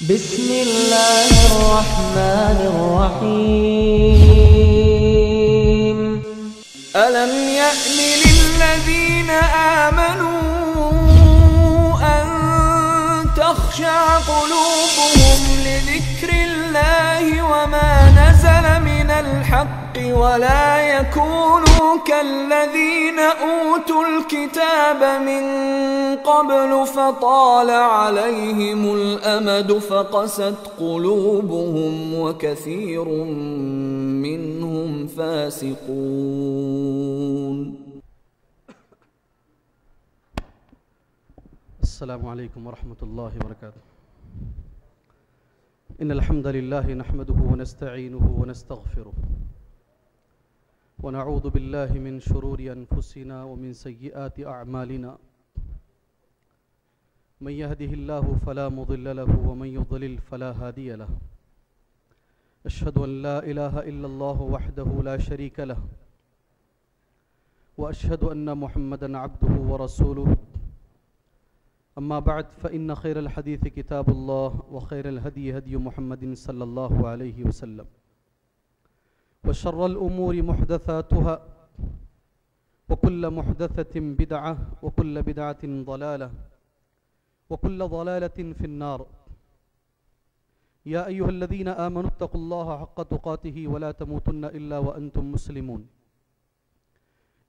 بسم الله الرحمن الرحيم ألم يأن للذين آمنوا أن تخشع قلوبهم لذكر الله وما نزل من الحق ولا يكونوا كالذين أوتوا الكتاب من قبل فطال عليهم الأمد فقست قلوبهم وكثير منهم فاسقون. السلام عليكم ورحمة الله وبركاته. إن الحمد لله نحمده ونستعينه ونستغفره ونعوذ بالله من شرور أنفسنا ومن سيئات أعمالنا. من يهده الله فلا مضل له ومن يضلل فلا هادي له. أشهد أن لا إله إلا الله وحده لا شريك له وأشهد أن محمدًا عبده ورسوله. أما بعد فإن خير الحديث كتاب الله وخير الهدي هدي محمد صلى الله عليه وسلم وشر الأمور محدثاتها وكل محدثة بدعة وكل بدعة ضلالة وكل ضلالة في النار. يا أيها الذين آمنوا اتقوا الله حق تقاته ولا تموتن إلا وأنتم مسلمون.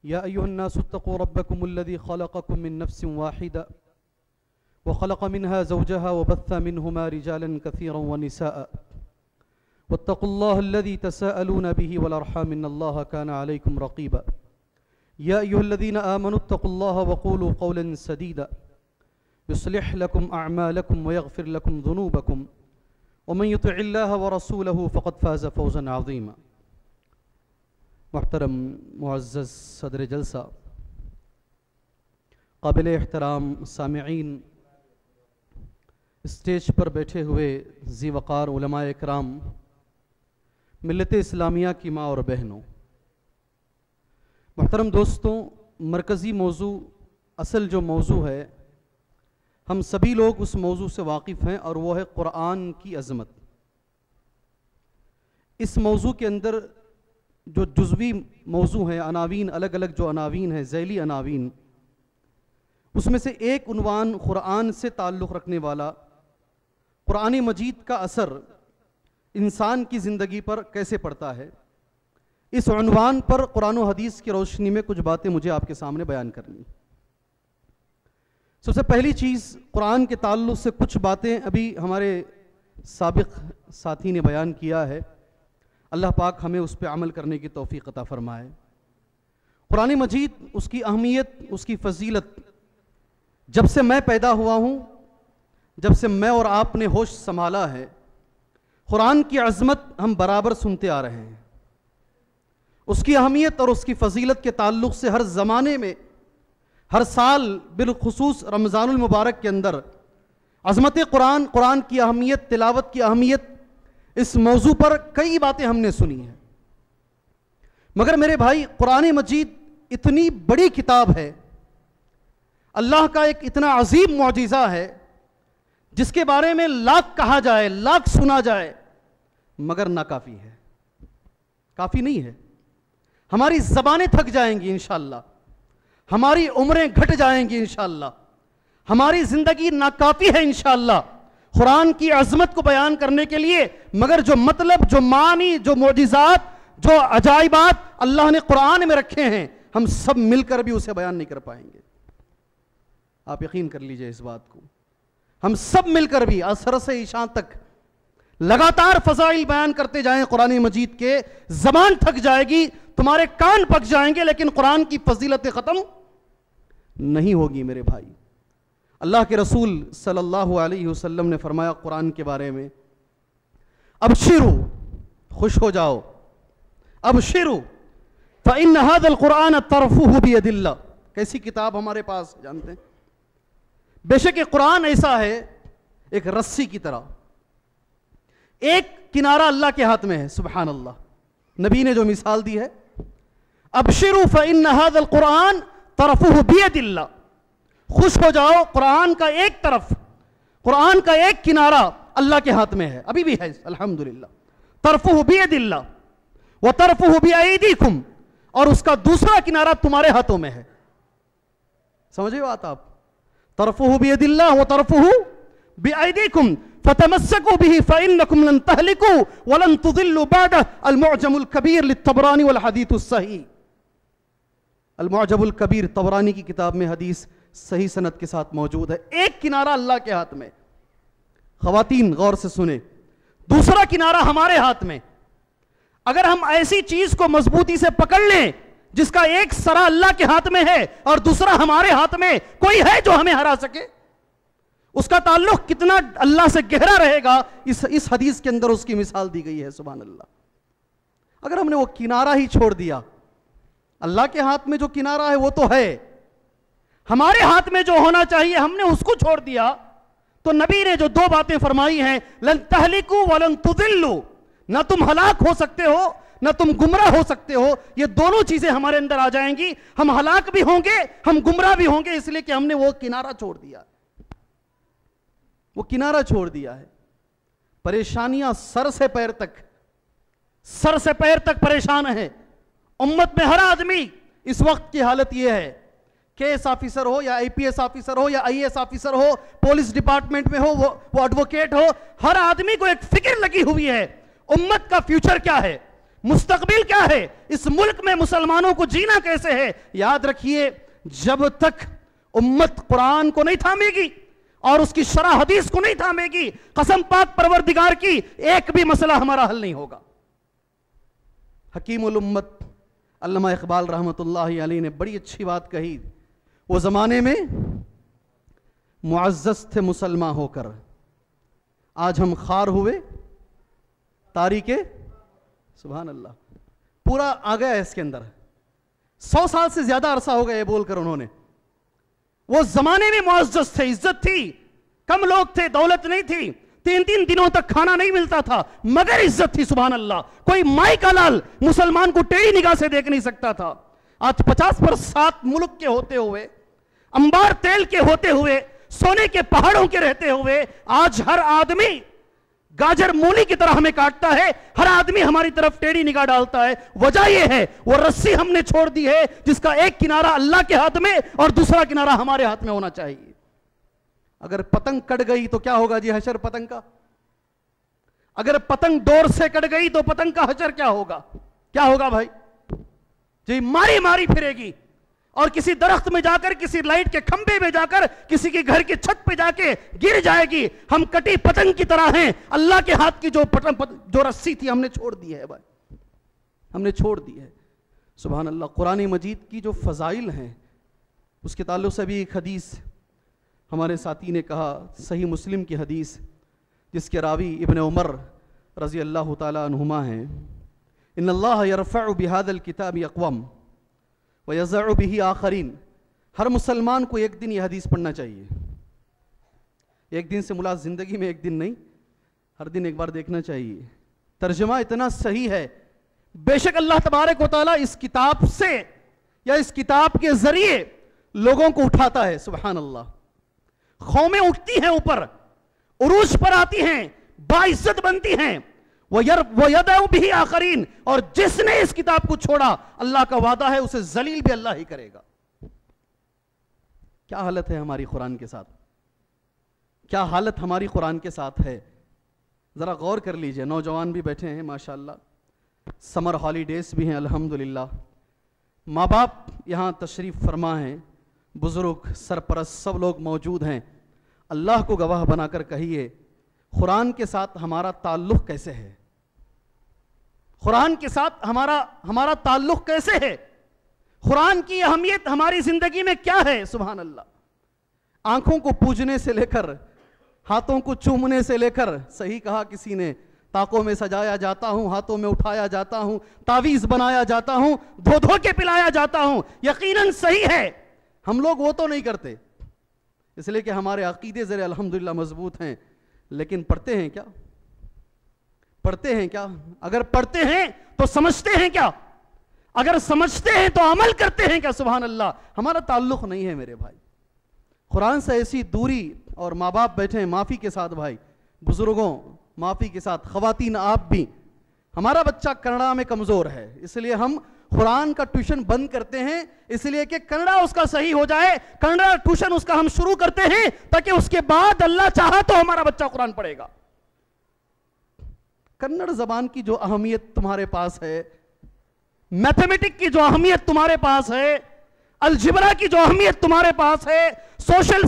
يا أيها الناس اتقوا ربكم الذي خلقكم من نفس واحدة وخلق منها زوجها وبث منهما رجالا كثيرا ونساء واتقوا الله الذي تساءلون به والأرحام إن الله كان عليكم رقيبا. يا أيها الذين آمنوا اتقوا الله وقولوا قولا سديدا يصلح لكم أعمالكم ويغفر لكم ذنوبكم ومن يطع الله ورسوله فقد فاز فوزا عظيما. محترم معزز صدر جلسہ، قابل احترام سامعین، اسٹیج پر بیٹھے ہوئے ذی وقار علماء اکرام، ملت اسلامیہ کی ماں اور بہنوں، محترم دوستوں، مرکزی موضوع، اصل جو موضوع ہے، ہم سبھی لوگ اس موضوع سے واقف ہیں اور وہ ہے قرآن کی عظمت. اس موضوع کے اندر جو جزوی موضوع ہیں، عناوین، الگ الگ جو عناوین ہیں، ذیلی عناوین، اس میں سے ایک عنوان قرآن سے تعلق رکھنے والا، قرآن مجید کا اثر انسان کی زندگی پر کیسے پڑتا ہے، اس عنوان پر قرآن و حدیث کی روشنی میں کچھ باتیں مجھے آپ کے سامنے بیان کرنی. سب سے پہلی چیز، قرآن کے تعلق سے کچھ باتیں ابھی ہمارے سابق ساتھی نے بیان کیا ہے، اللہ پاک ہمیں اس پہ عمل کرنے کی توفیق عطا فرمائے. قرآن مجید، اس کی اہمیت، اس کی فضیلت، جب سے میں پیدا ہوا ہوں، جب سے میں اور آپ نے ہوش سنبھالا ہے، قرآن کی عظمت ہم برابر سنتے آ رہے ہیں. اس کی اہمیت اور اس کی فضیلت کے تعلق سے ہر زمانے میں، ہر سال، بالخصوص رمضان المبارک کے اندر، عظمت قرآن، قرآن کی اہمیت، تلاوت کی اہمیت، اس موضوع پر کئی باتیں ہم نے سنی ہیں. مگر میرے بھائی، قرآن مجید اتنی بڑی کتاب ہے، اللہ کا ایک اتنا عظیم معجزہ ہے، جس کے بارے میں لاکھ کہا جائے، لاکھ سنا جائے، مگر ناکافی ہے، کافی نہیں ہے. ہماری زبانیں تھک جائیں گی انشاءاللہ، ہماری عمریں گھٹ جائیں گی انشاءاللہ، ہماری زندگی ناکافی ہے انشاءاللہ قرآن کی عظمت کو بیان کرنے کے لیے. مگر جو مطلب، جو معنی، جو معجزات، جو عجائبات اللہ نے قرآن میں رکھے ہیں، ہم سب مل کر بھی اسے بیان نہیں کر پائیں گے. آپ یقین کر لیجئے اس بات کو. ہم سب مل کر بھی عصر سے عشاء تک لگاتار فضائل بیان کرتے جائیں قرآن مجید کے، زبان تھک جائے گی، تمہارے کان پک جائیں گے، لیکن قرآن کی فضیلتیں ختم نہیں ہوگی میرے بھائی. اللہ کے رسول صلی اللہ علیہ وسلم نے فرمایا قرآن کے بارے میں، ابشروا، خوش ہو جاؤ، ابشروا فإن هذا القرآن طرفه بيد الله. کیسی کتاب ہمارے پاس جانتے ہیں؟ بے شک یہ قرآن ایسا ہے، ایک رسی کی طرح، ایک کنارہ اللہ کے ہاتھ میں ہے. سبحان اللہ. نبی نے جو مثال دی ہے، ابشروا فإن هذا القرآن طرفه بيد الله. خوش ہو جاؤ، قرآن کا ایک طرف، قرآن کا ایک کنارہ اللہ کے ہاتھ میں ہے, ابھی بھی ہے الحمدللہ. طرفہ بید اللہ وطرفہ بیایدیکم, اور اس کا دوسرا کنارہ تمہارے ہاتھوں میں ہے. سمجھے بات آپ؟ طرفہ بید اللہ وطرفہ بیایدیکم فتمسکوا به فإنکم لن تهلكوا ولن تضلوا بعده. المعجم الکبیر للطبرانی والحدیث الصحیح. المعجم الکبیر طبرانی کی کتاب میں حدیث صحیح سند کے ساتھ موجود ہے. ایک کنارہ اللہ کے ہاتھ میں, خواتین غور سے سنیں, دوسرا کنارہ ہمارے ہاتھ میں. اگر ہم ایسی چیز کو مضبوطی سے پکڑ لیں جس کا ایک سرا اللہ کے ہاتھ میں ہے اور دوسرا ہمارے ہاتھ میں, کوئی ہے جو ہمیں ہرا سکے؟ اس کا تعلق کتنا اللہ سے گہرا رہے گا, اس حدیث کے اندر اس کی مثال دی گئی ہے. سبحان اللہ. اگر ہم نے وہ کنارہ ہی چھوڑ دیا, اللہ کے ہاتھ میں جو کنارہ ہے وہ تو ہے, ہمارے ہاتھ میں جو ہونا چاہیے ہم نے اس کو چھوڑ دیا, تو نبی نے جو دو باتیں فرمائی ہیں, لن تہلکوا ولن تضلوا, نہ تم ہلاک ہو سکتے ہو نہ تم گمراہ ہو سکتے ہو. یہ دونوں چیزیں ہمارے اندر آ جائیں گی, ہم ہلاک بھی ہوں گے, ہم گمراہ بھی ہوں گے, اس لیے کہ ہم نے وہ کنارہ چھوڑ دیا, وہ کنارہ چھوڑ دیا ہے. پریشانیاں سر سے پیر تک پریشان ہیں. امت میں ہر آدمی اس وقت کی حالت یہ ہے, کیس آفیسر ہو یا آئی پی ایس آفیسر ہو یا I S officer who, police department میں ہو, وہ ایڈوکیٹ ہو, ہر آدمی کو ایک فکر لگی ہوئی ہے, امت کا فیوچر کیا ہے, مستقبل کیا ہے, اس ملک میں مسلمانوں کو جینا کیسے ہے. یاد رکھیے, جب تک امت قرآن کو نہیں تھامے گی اور اس کی شرح حدیث کو نہیں تھامے گی, قسم پاک پروردگار کی, ایک بھی مسئلہ ہمارا حل نہیں ہوگا. حکیم الامت علامہ اقبال رحمۃ اللہ علیہ نے بڑی اچھی بات کہی. وہ زمانے میں معزز تھے مسلمان ہو کر, آج ہم خار ہوئے تاریکے. سبحان اللہ. پورا آ گیا ہے اس کے اندر, 100 سال سے زیادہ عرصہ ہو گیا یہ بول کر انہوں نے. وہ زمانے میں معزز تھے, عزت تھی, کم لوگ تھے, دولت نہیں تھی, 3 دنوں تک کھانا نہیں ملتا تھا, مگر عزت تھی. سبحان اللہ. کوئی مائی کا لال مسلمان کو ٹیڑھی نگاہ سے دیکھ نہیں سکتا تھا. آج 50% ملک کے ہوتے ہوئے, انبار تیل کے ہوتے ہوئے, سونے کے پہاڑوں کے رہتے ہوئے, آج ہر آدمی گاجر مولی کی طرح ہمیں کاٹتا ہے, ہر آدمی ہماری طرف ٹیڑھی نگاہ ڈالتا ہے. وجہ یہ ہے وہ رسی ہم نے چھوڑ دی ہے جس کا ایک کنارہ اللہ کے ہاتھ میں اور دوسرا کنارہ ہمارے ہاتھ میں ہونا چاہیے. اگر پتنگ کٹ گئی تو کیا ہوگا جی حشر پتنگ کا؟ اگر پتنگ ڈور سے کٹ گئی تو پتنگ کا حشر کیا ہوگا؟ کیا ہوگا بھائی جی؟ ماری پھرے گی, اور کسی درخت میں جا کر, کسی لائٹ کے کھمبے میں جا کر, کسی کے گھر کی چھت پہ جا کے گر جائے گی. ہم کٹی پتنگ کی طرح ہیں. اللہ کے ہاتھ کی جو رسی تھی ہم نے چھوڑ دی ہے بھائی, ہم نے چھوڑ دی ہے. سبحان اللہ. قرآن مجید کی جو فضائل ہیں اس کے تعلق سے بھی ایک حدیث ہمارے ساتھی نے کہا, صحیح مسلم کی حدیث, جس کے راوی ابن عمر رضی اللہ تعالی عنہما ہیں. ان اللہ یرفع بہذا الکتاب اقوام وَيَزَعُ بِهِ آخَرِينَ. ہر مسلمان کو ایک دن یہ حدیث پڑھنا چاہیے. ایک دن سے مراد زندگی میں ایک دن نہیں, ہر دن ایک بار دیکھنا چاہیے. ترجمہ اتنا صحیح ہے. بے شک اللہ تبارک و تعالیٰ اس کتاب سے یا اس کتاب کے ذریعے لوگوں کو اٹھاتا ہے. سبحان اللہ. قومیں اٹھتی ہیں, اوپر عروج پر آتی ہیں, باعزت بنتی ہیں. وَيَدَعُ بِهِ آخَرِينَ. اور جس نے اس کتاب کو چھوڑا, اللہ کا وعدہ ہے اسے ذلیل بھی اللہ ہی کرے گا. کیا حالت ہے ہماری قرآن کے ساتھ, کیا حالت ہماری قرآن کے ساتھ ہے. ذرا غور کر لیجئے. نوجوان بھی بیٹھے ہیں ماشاءاللہ, سمر ہالیڈیز بھی ہیں الحمدللہ, ماں باپ یہاں تشریف فرما ہیں, بزرگ سرپرست سب لوگ موجود ہیں. اللہ کو گواہ بنا کر کہیے, قرآن کے ساتھ ہمارا تعلق کیسے ہے؟ قرآن کے ساتھ ہمارا تعلق کیسے ہے؟ قرآن کی اہمیت ہماری زندگی میں کیا ہے؟ سبحان اللہ. آنکھوں کو پوجنے سے لے کر, ہاتھوں کو چومنے سے لے کر, صحیح کہا کسی نے, تاکوں میں سجایا جاتا ہوں, ہاتھوں میں اٹھایا جاتا ہوں, تعویذ بنایا جاتا ہوں, دھو کے پلایا جاتا ہوں. یقیناً صحیح ہے. ہم لوگ وہ تو نہیں کرتے, اس لیے کہ ہمارے عقیدے ذرا الحمدللہ مضبوط ہیں. لیکن پڑھتے ہیں کیا؟ پڑھتے ہیں کیا؟ اگر پڑھتے ہیں تو سمجھتے ہیں کیا؟ اگر سمجھتے ہیں تو عمل کرتے ہیں کیا؟ سبحان اللہ. ہمارا تعلق نہیں ہے میرے بھائی قرآن سے. ایسی دوری, اور ماں باپ بیٹھے ہیں معافی کے ساتھ بھائی, بزرگوں معافی کے ساتھ خواتین آپ بھی، ہمارا بچہ کنڑا میں کمزور ہے، اس لیے ہم قرآن کا ٹیوشن بند کرتے ہیں، اس لیے کہ کنڑا اس کا صحیح ہو جائے، کنڑا ٹیوشن اس کا ہم شروع کرتے ہیں تاکہ اس کے بعد اللہ چاہا تو ہمارا بچہ قرآن پڑھے گا۔ کنڑ زبان کی جو اہمیت تمہارے پاس ہے، میتھمیٹک کی جو اہمیت تمہارے پاس ہے، الجبرا کی جو اہمیت تمہارے پاس ہے، سوشل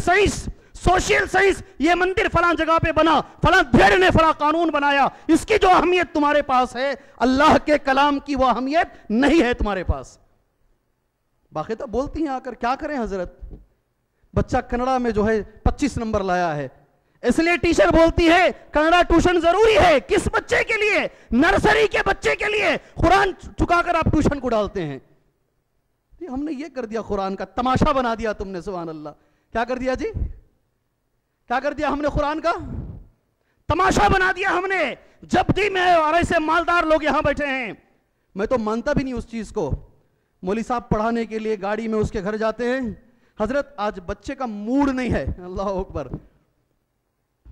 سائنس، یہ مندر فلاں جگہ پہ بنا، فلاں بھیڑ نے فلاں قانون بنایا، اس کی جو اہمیت تمہارے پاس ہے، اللہ کے کلام کی وہ اہمیت نہیں ہے تمہارے پاس۔ باقی تو بولتی ہیں آ کر کیا کریں حضرت، بچہ کنڑا میں جو ہے 25 نمبر لایا ہے، اس لیے ٹیچر بولتی ہے کنڑا ٹیوشن ضروری ہے۔ کس بچے کے لیے؟ نرسری کے بچے کے لیے قرآن چکا کر آپ ٹیوشن کو ڈالتے ہیں۔ ہم نے یہ کر دیا، قرآن کا تماشا بنا دیا تم نے، سبحان اللہ۔ کیا کر دیا جی؟ کیا کر دیا ہم نے؟ قرآن کا تماشا بنا دیا ہم نے۔ جب بھی میں اور ایسے مالدار لوگ یہاں بیٹھے ہیں، میں تو مانتا بھی نہیں اس چیز کو، مولوی صاحب پڑھانے کے لیے گاڑی میں اس کے گھر جاتے ہیں، حضرت آج بچے کا موڈ نہیں ہے، اللہ اکبر،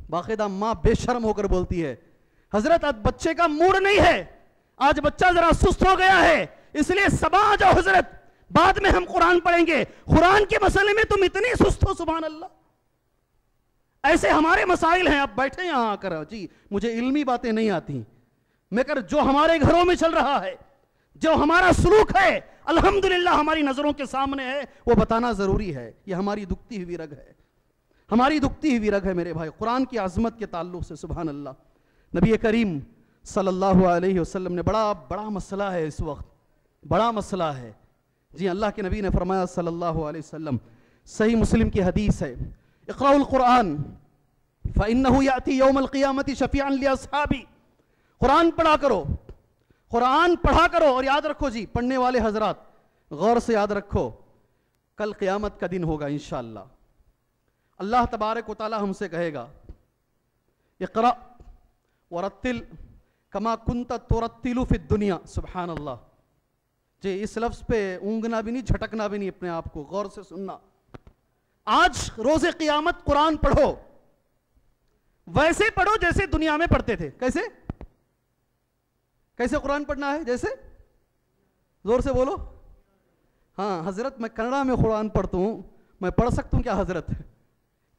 باقاعدہ ماں بے شرم ہو کر بولتی ہے حضرت آج بچے کا موڈ نہیں ہے، آج بچہ ذرا سست ہو گیا ہے، اس لیے سبا آ جاؤ حضرت، بعد میں ہم قرآن پڑھیں گے۔ قرآن کے مسئلے میں تم اتنی سست ہو، سبحان اللہ۔ ایسے ہمارے مسائل ہیں، آپ بیٹھے یہاں آ کر، جی مجھے علمی باتیں نہیں آتی، میں کر جو ہمارے گھروں میں چل رہا ہے، جو ہمارا سلوک ہے، الحمدللہ ہماری نظروں کے سامنے ہے، وہ بتانا ضروری ہے۔ یہ ہماری دکھتی ہوئی رگ ہے، ہماری دکھتی ہوئی رگ ہے میرے بھائی، قرآن کی عظمت کے تعلق سے، سبحان اللہ۔ نبی کریم صلی اللہ علیہ وسلم نے بڑا مسئلہ ہے اس وقت، بڑا مسئلہ ہے جی، اللہ کے نبی نے فرمایا صلی اللہ علیہ وسلم، صحیح مسلم کی حدیث ہے، اقرأوا القرآن فإنه يأتي يوم القیامة شفیعا لأصحابی، قرآن پڑھا کرو، قرآن پڑھا کرو، اور یاد رکھو جی پڑھنے والے حضرات غور سے یاد رکھو، کل قیامت کا دن ہوگا انشاءاللہ، اللہ تبارک و تعالی ہم سے کہے گا اقرأ ورتل کما کنت ترتل فی الدنیا، سبحان اللہ جی، اس لفظ پہ اونگنا بھی نہیں، جھٹکنا بھی نہیں، اپنے آپ کو غور سے سننا۔ آج روز قیامت قرآن پڑھو، ویسے پڑھو جیسے دنیا میں پڑھتے تھے۔ کیسے کیسے قرآن پڑھنا ہے؟ جیسے، زور سے بولو۔ ہاں حضرت میں کنڑا میں قرآن پڑھتا ہوں، میں پڑھ سکتا ہوں کیا حضرت؟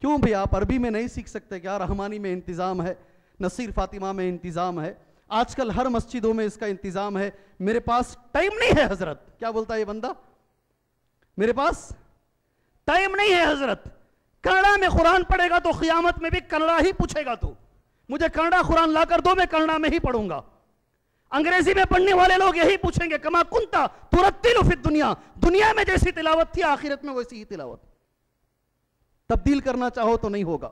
کیوں بھی آپ عربی میں نہیں سیکھ سکتے کیا؟ رحمانی میں انتظام ہے، نصیر فاطمہ میں انتظام ہے، آج کل ہر مسجدوں میں اس کا انتظام ہے، میرے پاس ٹائم نہیں ہے حضرت۔ کیا بولتا ہے یہ بندہ؟ میرے پاس ٹائم نہیں ہے حضرت۔ کنڑا میں قرآن پڑھے گا تو قیامت میں بھی کنڑا ہی پوچھے گا، تو مجھے کنڑا قرآن لا کر دو، میں کنڑا میں ہی پڑھوں گا۔ انگریزی میں پڑھنے والے لوگ یہی پوچھیں گے کما کنتا ترتل فی الدنیا، دنیا میں جیسی تلاوت تھی آخرت میں ویسی ہی تلاوت۔ تبدیل کرنا چاہو تو نہیں ہوگا،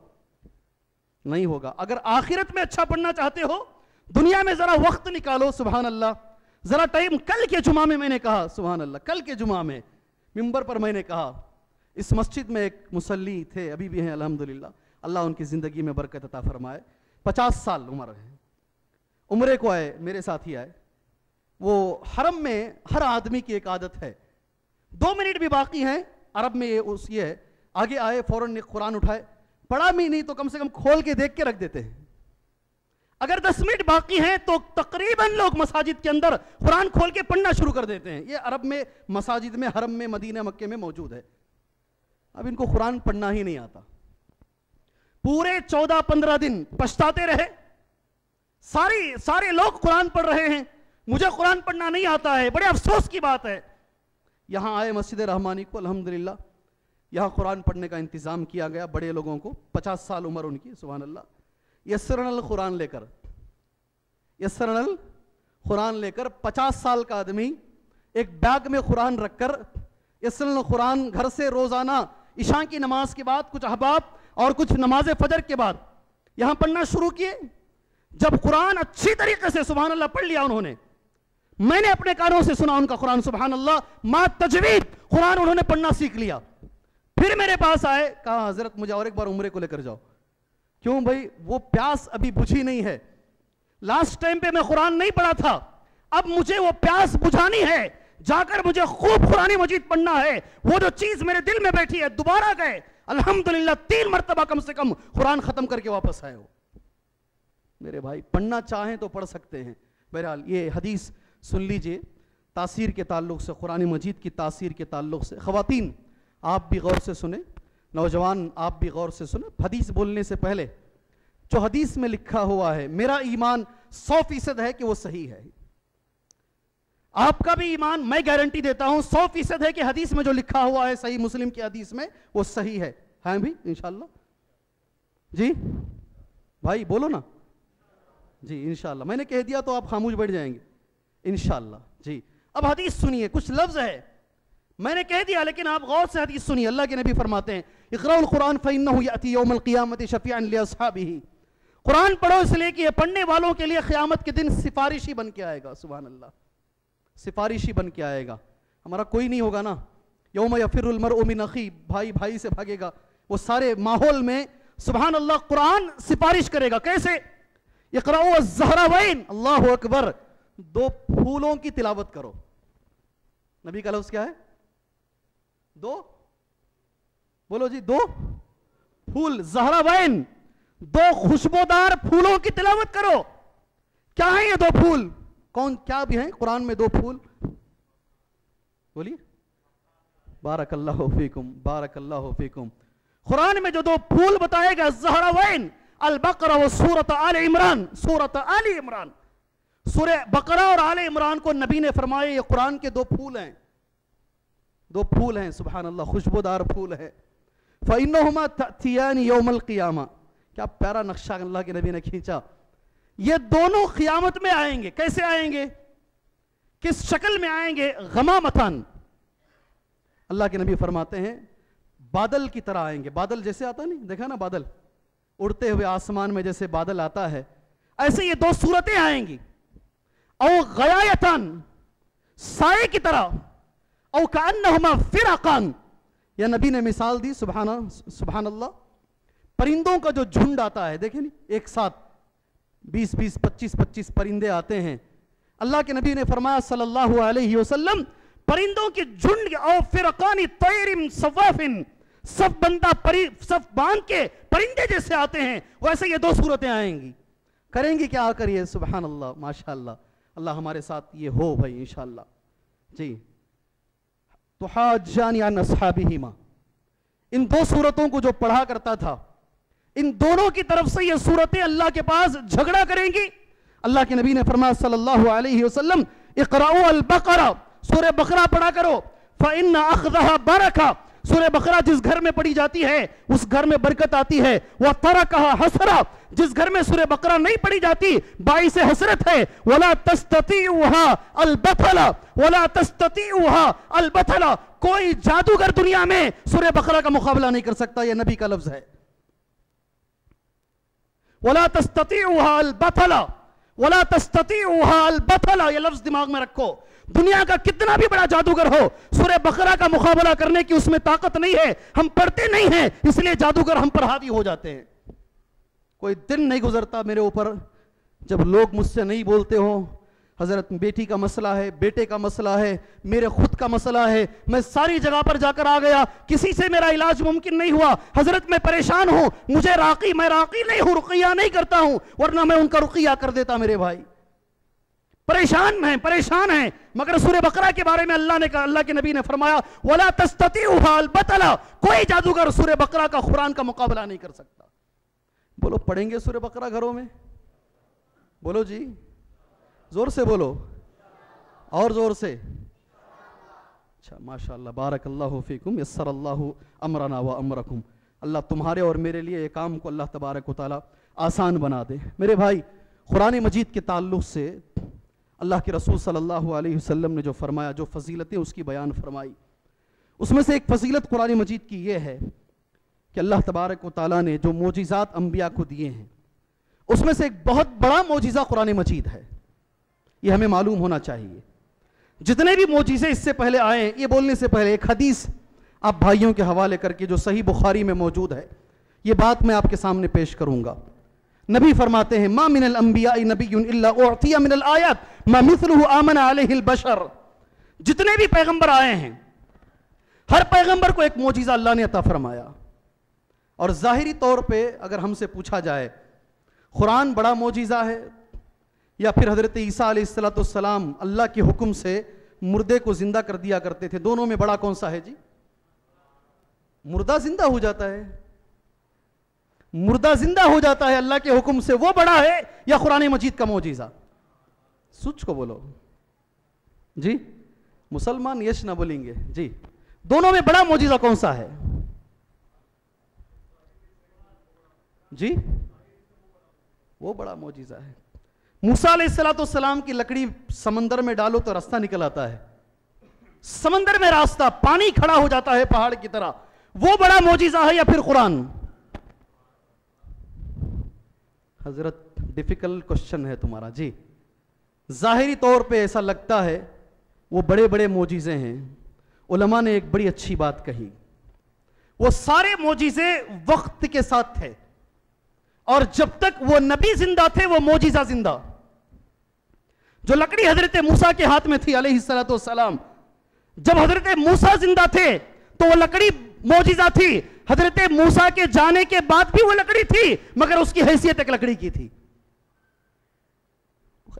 نہیں ہوگا۔ اگر آخرت میں اچھا پڑھنا چاہتے ہو، دنیا میں ذرا وقت نکالو، سبحان اللہ، ذرا ٹائم۔ کل کے جمعہ میں نے کہا، سبحان اللہ، کل کے جمعہ میں ممبر پر میں نے کہا، اس مسجد میں ایک مصلی تھے، ابھی بھی ہیں الحمدللہ، اللہ ان کی زندگی میں برکت عطا فرمائے، 50 سال عمر ہے، عمرے کو آئے، میرے ساتھ ہی آئے۔ وہ حرم میں ہر آدمی کی ایک عادت ہے، 2 منٹ بھی باقی ہیں، عرب میں یہ ہے، آگے آئے فوراً قرآن اٹھائے، پڑھا بھی نہیں تو کم سے کم کھول کے دیکھ کے رکھ دیتے ہیں۔ اگر 10 منٹ باقی ہیں تو تقریباً لوگ مساجد کے اندر قرآن کھول کے پڑھنا شروع کر دیتے ہیں۔ یہ عرب میں مساجد میں، حرم میں، مدینہ مکہ میں موجود ہے۔ اب ان کو قرآن پڑھنا ہی نہیں آتا، پورے 14-15 دن پچھتاتے رہے، سارے لوگ قرآن پڑھ رہے ہیں، مجھے قرآن پڑھنا نہیں آتا ہے، بڑے افسوس کی بات ہے۔ یہاں آئے مسجد رحمانی کو، الحمدللہ یہاں قرآن پڑھنے کا انتظام کیا گیا، بڑے لوگوں کو، 50 سال عمر ان کی، سبحان اللہ، یسرن القرآن لے کر، یسرن القرآن لے کر 50 سال کا آدمی ایک بیگ میں قرآن رکھ کر یسرن القرآن گھر سے روزانہ عشاء کی نماز کے بعد، کچھ احباب اور کچھ نماز فجر کے بعد یہاں پڑھنا شروع کیے۔ جب قرآن اچھی طریقے سے سبحان اللہ پڑھ لیا انہوں نے، میں نے اپنے کانوں سے سنا ان کا قرآن، سبحان اللہ، ما تجوید قرآن انہوں نے پڑھنا سیکھ لیا۔ پھر میرے پاس آئے، کہا حضرت مجھے اور ایک بار عمرے کو لے کر جاؤ۔ کیوں بھائی؟ وہ پیاس ابھی بجھی نہیں ہے، لاسٹ ٹائم پہ میں قرآن نہیں پڑھا تھا، اب مجھے وہ پیاس بجھانی ہے، جا کر مجھے خوب قرآن مجید پڑھنا ہے۔ وہ جو چیز میرے دل میں بیٹھی ہے، دوبارہ گئے، الحمدللہ 3 مرتبہ کم سے کم قرآن ختم کر کے واپس آئے ہو۔ میرے بھائی پڑھنا چاہیں تو پڑھ سکتے ہیں. بہرحال یہ حدیث سن لیجئے تاثیر کے تعلق سے, قرآن مجید کی تاثیر کے تعلق سے. خواتین آپ بھی غور سے سنیں, نوجوان آپ بھی غور سے سنیں. حدیث بولنے سے پہلے جو حدیث میں لکھا ہوا ہے, میرا ایمان 100% ہے کہ وہ صحیح ہے. آپ کا بھی ایمان میں گارنٹی دیتا ہوں 100% ہے کہ حدیث میں جو لکھا ہوا ہے صحیح مسلم کی حدیث میں وہ صحیح ہے. ہیں بھی انشاءاللہ؟ جی بھائی بولو نا. جی انشاءاللہ. میں نے کہہ دیا تو آپ خاموش بیٹھ جائیں گے انشاءاللہ. جی اب حدیث سنیے, کچھ لفظ ہے میں نے کہہ دیا لیکن آپ غور سے حدیث سنیے. اللہ کے نبی فرماتے ہیں اقرأوا القرآن فإنه يأتي يوم القيامة شفيعا لأصحابه. قرآن پڑھو اس لیے کہ یہ پڑھنے والوں کے لیے قیامت کے دن سفارشی بن کے آئے گا. سبحان اللہ, سفارشی بن کے آئے گا. ہمارا کوئی نہیں ہوگا نا. یوم یفر المرء من اخیہ, بھائی بھائی سے بھاگے گا. وہ سارے ماحول میں سبحان اللہ قرآن سفارش کرے گا. کیسے؟ اقرأوا الزہراوین, اللہ اکبر, 2 پھولوں کی تلاوت کرو. نبی کا لفظ کیا ہے؟ 2 بولو جی, 2 پھول, زہراوین, 2 خوشبودار پھولوں کی تلاوت کرو. کیا ہیں یہ 2 پھول؟ کون کیا بھی ہیں قرآن میں 2 پھول؟ بولیے. بارک اللہ فیکم, بارک اللہ فیکم. قرآن میں جو 2 پھول بتائے گا, الزہراوین, البقرہ و سورۃ آل عمران. سورۃ آل عمران, سورہ بقرہ اور آل عمران کو نبی نے فرمایا یہ قرآن کے 2 پھول ہیں. 2 پھول ہیں سبحان اللہ, خوشبودار پھول ہے. فإنہما تأتیان یوم القیامہ. کیا پیارا نقشہ اللہ کے نبی نے کھینچا. یہ دونوں قیامت میں آئیں گے. کیسے آئیں گے؟ کس شکل میں آئیں گے؟ غمامتان. اللہ کے نبی فرماتے ہیں بادل کی طرح آئیں گے. بادل جیسے آتا نہیں, دیکھا نا بادل اڑتے ہوئے آسمان میں جیسے بادل آتا ہے, ایسے یہ 2 صورتیں آئیں گی. او غیایتان, سائے کی طرح. او کأنہما فرقان. یا نبی نے مثال دی سبحان اللہ, پرندوں کا جو جھنڈ آتا ہے, دیکھیں نہیں ایک ساتھ 20 25 پرندے آتے ہیں. اللہ کے نبی نے فرمایا صلی اللہ علیہ وسلم پرندوں کی جھنڈ. او فرقان طیر صواف, صف بندہ صف باندھ کے پرندے جیسے آتے ہیں, ویسے یہ 2 صورتیں آئیں گی. کریں گی کیا آ کر یہ سبحان اللہ ماشاءاللہ. اللہ ہمارے ساتھ یہ ہو بھائی انشاءاللہ. جی تحاجان عن اصحابہما, ان 2 صورتوں کو جو پڑھا کرتا تھا, ان دونوں کی طرف سے یہ صورتیں اللہ کے پاس جھگڑا کریں گی. اللہ کے نبی نے فرمایا صلی اللہ علیہ وسلم اقرأوا البقرہ, سورہ بقرہ پڑھا کرو. فإن أخذها برکہ, سورہ بقرہ جس گھر میں پڑھی جاتی ہے اس گھر میں برکت آتی ہے. وَتَرَكَهَا حَسْرَةً, جس گھر میں سورہ بقرہ نہیں پڑھی جاتی باعث حسرت ہے. وَلَا تَسْتَطِيعُهَا الْبَطَلَ, وَلَا تَسْتَطِيعُهَا الْبَطَلَ. کوئی جادوگر دنیا میں سورہ بقرہ کا مقابلہ نہیں کر سکتا. یہ نبی کا لفظ ہے. وَلَا تَسْتَطِيعُهَا الْبَطَلَ, وَلَا تَسْتَطِيعُهَا الْبَطَلَ. یہ لفظ دماغ میں رکھو. دنیا کا کتنا بھی بڑا جادوگر ہو, سورہ بقرہ کا مقابلہ کرنے کی اس میں طاقت نہیں ہے. ہم پڑھتے نہیں ہیں اس لیے جادوگر ہم پر حاوی ہو جاتے ہیں. کوئی دن نہیں گزرتا میرے اوپر جب لوگ مجھ سے نہیں بولتے ہوں حضرت بیٹی کا مسئلہ ہے, بیٹے کا مسئلہ ہے, میرے خود کا مسئلہ ہے. میں ساری جگہ پر جا کر آ گیا, کسی سے میرا علاج ممکن نہیں ہوا. حضرت میں پریشان ہوں, مجھے میں راقی نہیں ہوں, رقیہ نہیں کرتا ہوں, ورنہ میں ان کا رقیہ کر دیتا. میرے بھائی پریشان ہیں. مگر سورہ بقرہ کے بارے میں اللہ نے کہا, اللہ کے نبی نے فرمایا وَلَا تَسْتَطِيعُهَا الْبَطَلَ. کوئی جادوگر سورہ بقرہ کا قرآن کا مقابلہ نہیں کر سکتا. بولو پڑھیں گے سورہ بقرہ گھروں میں؟ بولو جی, زور سے بولو, اور زور سے. اچھا ماشاءاللہ, بارک اللہ فیکم, یسر اللہ امرنا و امرکم. اللہ تمہارے اور میرے لیے یہ کام کو اللہ تبارک و تعالی آسان بنا دے. میرے بھائی قرآن مجید کے تعلق سے اللہ کے رسول صلی اللہ علیہ وسلم نے جو فرمایا, جو فضیلتیں اس کی بیان فرمائی, اس میں سے ایک فضیلت قرآن مجید کی یہ ہے کہ اللہ تبارک و تعالیٰ نے جو معجزات انبیاء کو دیے ہیں اس میں سے ایک بہت بڑا معجزہ قرآن مجید ہے. یہ ہمیں معلوم ہونا چاہیے. جتنے بھی معجزے اس سے پہلے آئے ہیں, یہ بولنے سے پہلے ایک حدیث آپ بھائیوں کے حوالے کر کے جو صحیح بخاری میں موجود ہے, یہ بات میں آپ کے سامنے پیش کروں گا. نبی فرماتے ہیں ما من الانبیاء نبی الا اعطی من الآیات ما مثلہ آمن علیہ البشر. جتنے بھی پیغمبر آئے ہیں ہر پیغمبر کو ایک معجزہ اللہ نے عطا فرمایا. اور ظاہری طور پہ اگر ہم سے پوچھا جائے قرآن بڑا معجزہ ہے یا پھر حضرت عیسیٰ علیہ السلام اللہ کے حکم سے مردے کو زندہ کر دیا کرتے تھے؟ دونوں میں بڑا کون سا ہے جی؟ مردہ زندہ ہو جاتا ہے، مردہ زندہ ہو جاتا ہے اللہ کے حکم سے، وہ بڑا ہے یا قرآن مجید کا معجزہ؟ سچ کو بولو جی، مسلمان یش نہ بولیں گے جی۔ دونوں میں بڑا معجزہ کون سا ہے جی؟ وہ بڑا معجزہ ہے۔ موسیٰ علیہ السلام کی لکڑی سمندر میں ڈالو تو راستہ نکل آتا ہے، سمندر میں راستہ، پانی کھڑا ہو جاتا ہے پہاڑ کی طرح، وہ بڑا معجزہ ہے یا پھر قرآن؟ حضرت ڈیفیکلٹ کوشچن ہے تمہارا جی۔ ظاہری طور پہ ایسا لگتا ہے وہ بڑے بڑے معجزے ہیں، علماء نے ایک بڑی اچھی بات کہی، وہ سارے معجزے وقت کے ساتھ تھے، اور جب تک وہ نبی زندہ تھے وہ معجزہ زندہ۔ جو لکڑی حضرت موسیٰ کے ہاتھ میں تھی علیہ السلام، جب حضرت موسیٰ زندہ تھے تو وہ لکڑی معجزہ تھی، حضرت موسیٰ کے جانے کے بعد بھی وہ لکڑی تھی، مگر اس کی حیثیت ایک لکڑی کی تھی،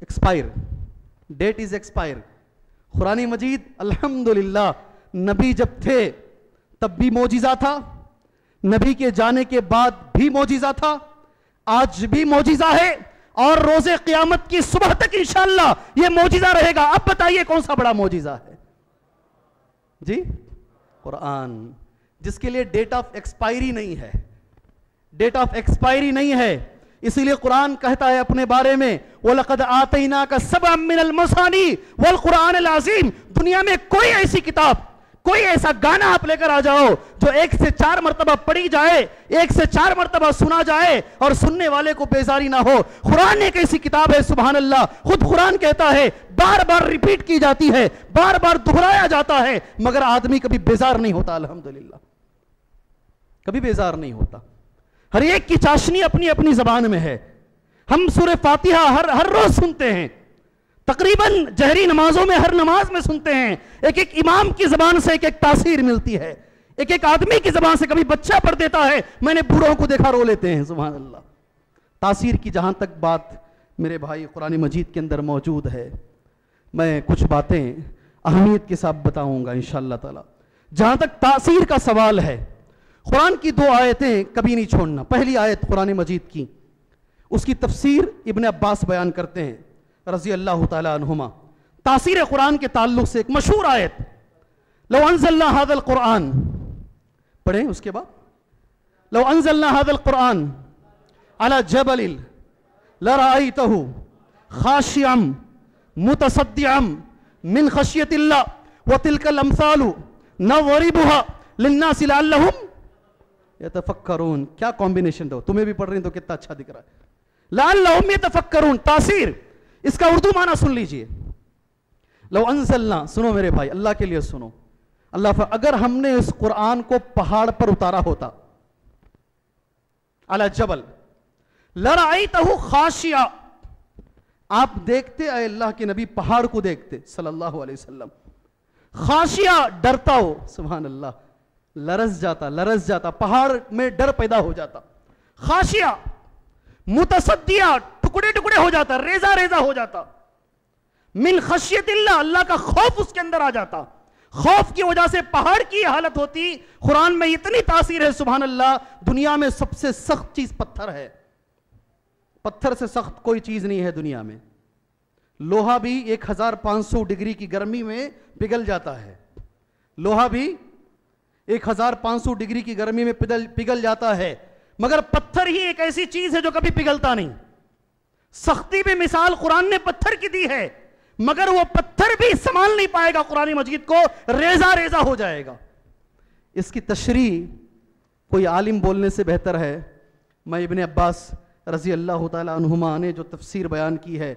ایکسپائر، ڈیٹ از ایکسپائر۔ قرآن مجید الحمدللہ نبی جب تھے تب بھی معجزہ تھا، نبی کے جانے کے بعد بھی معجزہ تھا، آج بھی معجزہ ہے، اور روز قیامت کی صبح تک انشاءاللہ یہ معجزہ رہے گا۔ اب بتائیے کون سا بڑا معجزہ ہے جی؟ قرآن، جس کے لیے ڈیٹ آف ایکسپائری نہیں ہے، ڈیٹ آف ایکسپائری نہیں ہے۔ اسی لیے قرآن کہتا ہے اپنے بارے میں وَلَقَدْ آتَيْنَاكَ سَبْعًا مِّنَ الْمَثَانِي وَالْقُرْآنِ الْعَظِيمِ۔ دنیا میں کوئی ایسی کتاب، کوئی ایسا گانا آپ لے کر آ جاؤ جو 1 سے 4 مرتبہ پڑھی جائے، 1 سے 4 مرتبہ سنا جائے اور سننے والے کو بیزاری نہ ہو۔ قرآن ایک ایسی کتاب ہے، سبحان اللہ، خود قرآن کہتا ہے بار بار ریپیٹ کی جاتی ہے، بار بار دہرایا جاتا ہے، مگر آدمی کبھی بیزار نہیں ہوتا، الحمدللہ کبھی بیزار نہیں ہوتا۔ ہر ایک کی چاشنی اپنی اپنی زبان میں ہے۔ ہم سورہ فاتحہ ہر روز سنتے ہیں، تقریباً جہری نمازوں میں، ہر نماز میں سنتے ہیں، ایک ایک امام کی زبان سے ایک ایک تاثیر ملتی ہے، ایک ایک آدمی کی زبان سے، کبھی بچہ پڑھ دیتا ہے، میں نے بوڑھوں کو دیکھا رو لیتے ہیں، سبحان اللہ۔ تاثیر کی جہاں تک بات میرے بھائی قرآن مجید کے اندر موجود ہے، میں کچھ باتیں اہمیت کے ساتھ بتاؤں گا انشاءاللہ تعالی۔ جہاں تک تاثیر کا سوال ہے، قرآن کی 2 آیتیں کبھی نہیں چھوڑنا۔ پہلی آیت قرآن مجید کی، اس کی تفسیر ابن عباس بیان کرتے ہیں رضی اللہ تعالی عنہما، تاثیر قرآن کے تعلق سے ایک مشہور آیت، لو انزلنا هذا القرآن، پڑھیں اس کے بعد، لو انزلنا هذا القرآن على جبل لرأيته خاشعا متصدعا من خشية الله وتلك الامثال نضربها للناس لعلهم يتفکرون۔ کیا کمبینیشن دو، تمہیں بھی پڑھ رہی ہیں تو کتنا اچھا دکھ رہا ہے، لعلهم يتفکرون۔ تاثیر اس کا اردو معنی سن لیجئے، لو انزلنا، سنو میرے بھائی اللہ کے لیے سنو، اگر ہم نے اس قرآن کو پہاڑ پر اتارا ہوتا، علی جبل لرأیتہ خاشعا، آپ دیکھتے اے اللہ کے نبی پہاڑ کو دیکھتے صلی اللہ علیہ وسلم، خاشعا ڈرتا ہو، سبحان اللہ، لرز جاتا، پہاڑ میں ڈر پیدا ہو جاتا، خاشعا متصدیہ، ٹکڑے ٹکڑے ہو جاتا، ریزہ ریزہ ہو جاتا، من خشیت اللہ، اللہ کا خوف اس کے اندر آ جاتا، خوف کی وجہ سے پہاڑ کی حالت ہوتی۔ قرآن میں اتنی تاثیر ہے سبحان اللہ، دنیا میں سب سے سخت چیز پتھر ہے، پتھر سے سخت کوئی چیز نہیں ہے دنیا میں۔ لوہا بھی 1500 ڈگری کی گرمی میں پگھل جاتا ہے، لوہا بھی 1500 ڈگری کی گرمی میں پگھل جاتا ہے، مگر پتھر ہی ایک ایسی چیز ہے جو کبھی پگھلتا نہیں۔ سختی میں مثال قرآن نے پتھر کی دی ہے، مگر وہ پتھر بھی سنبھال نہیں پائے گا قرآن مجید کو، ریزہ ریزہ ہو جائے گا۔ اس کی تشریح کوئی عالم بولنے سے بہتر ہے، میں ابن عباس رضی اللہ تعالی عنہما نے جو تفسیر بیان کی ہے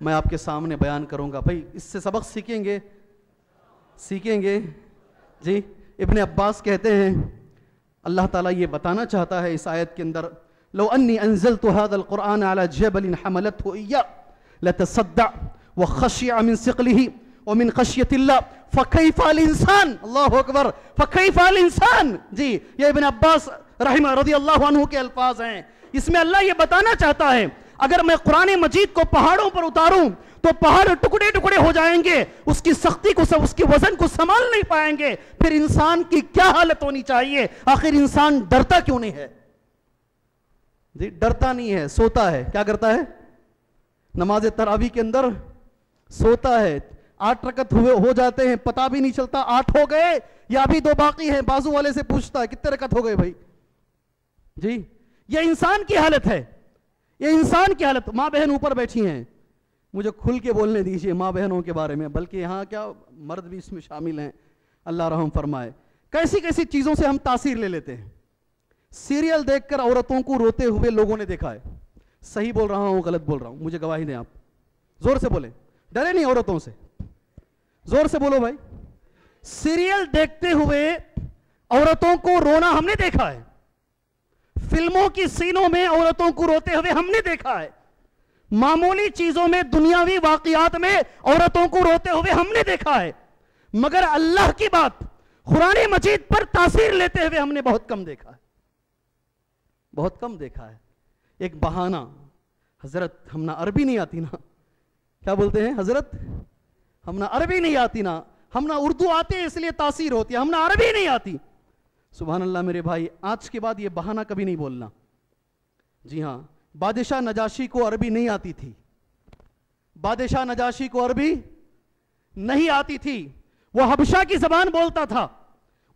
میں آپ کے سامنے بیان کروں گا۔ بھائی اس سے سبق سیکھیں گے جی۔ ابن عباس کہتے ہیں اللہ تعالیٰ یہ بتانا چاہتا ہے اس آیت کے اندر، لو انی انزلت هذا القرآن على جبل حملته إياه لتصدع وخشع من ثقله ومن خشية الله فكيف الانسان، اللہ اکبر، فكيف الانسان، جی یہ ابن عباس رحمہ رضی اللہ عنہ کے الفاظ ہیں اس میں اللہ یہ بتانا چاہتا ہے اگر میں قرآن مجید کو پہاڑوں پر اتاروں تو پہاڑ ٹکڑے ٹکڑے ہو جائیں گے، اس کی سختی کو اس کی وزن کو سنبھال نہیں پائیں گے، پھر انسان کی کیا حالت ہونی چاہیے؟ آخر انسان ڈرتا کیوں نہیں ہے؟ جی ڈرتا نہیں ہے، سوتا ہے. کیا کرتا ہے؟ نماز تراویح کے اندر سوتا ہے. 8 رکعت ہو جاتے ہیں، پتہ بھی نہیں چلتا 8 ہو گئے یا ابھی 2 باقی ہیں. بازو والے سے پوچھتا ہے کتنے رکعت ہو گئے بھائی؟ جی یہ انسان کی حالت ہے، یہ انسان کی حالت. ماں بہن اوپر بیٹھی ہیں، مجھے کھل کے بولنے دیجئے ماں بہنوں کے بارے میں، بلکہ یہاں کیا مرد بھی اس میں شامل ہیں، اللہ رحم فرمائے. کیسی کیسی چیزوں سے ہم تاثیر لے لیتے ہیں. سیریل دیکھ کر عورتوں کو روتے ہوئے لوگوں نے دیکھا ہے. صحیح بول رہا ہوں غلط بول رہا ہوں؟ مجھے گواہی دیں آپ، زور سے بولیں، ڈرے نہیں عورتوں سے، زور سے بولو بھائی. سیریل دیکھتے ہوئے عورتوں کو رونا ہم نے دیکھا ہے، فلموں کی سینوں میں عورتوں کو روتے ہوئے ہم نے دیکھا ہے، معمولی چیزوں میں دنیاوی واقعات میں عورتوں کو روتے ہوئے ہم نے دیکھا ہے، مگر اللہ کی بات قرآن مجید پر تاثیر لیتے ہوئے ہم نے بہت کم دیکھا ہے، بہت کم دیکھا ہے. ایک بہانہ، حضرت ہم نہ عربی نہیں آتی نا، کیا بولتے ہیں حضرت؟ ہم نہ عربی نہیں آتی نا، ہم نہ اردو آتے اس لیے تاثیر ہوتی ہے، ہم نہ عربی نہیں آتی. سبحان اللہ میرے بھائی، آج کے بعد یہ بہانہ کبھی نہیں بولنا. جی ہاں، بادشاہ نجاشی کو عربی نہیں آتی تھی، بادشاہ نجاشی کو عربی نہیں آتی تھی، وہ حبشہ کی زبان بولتا تھا.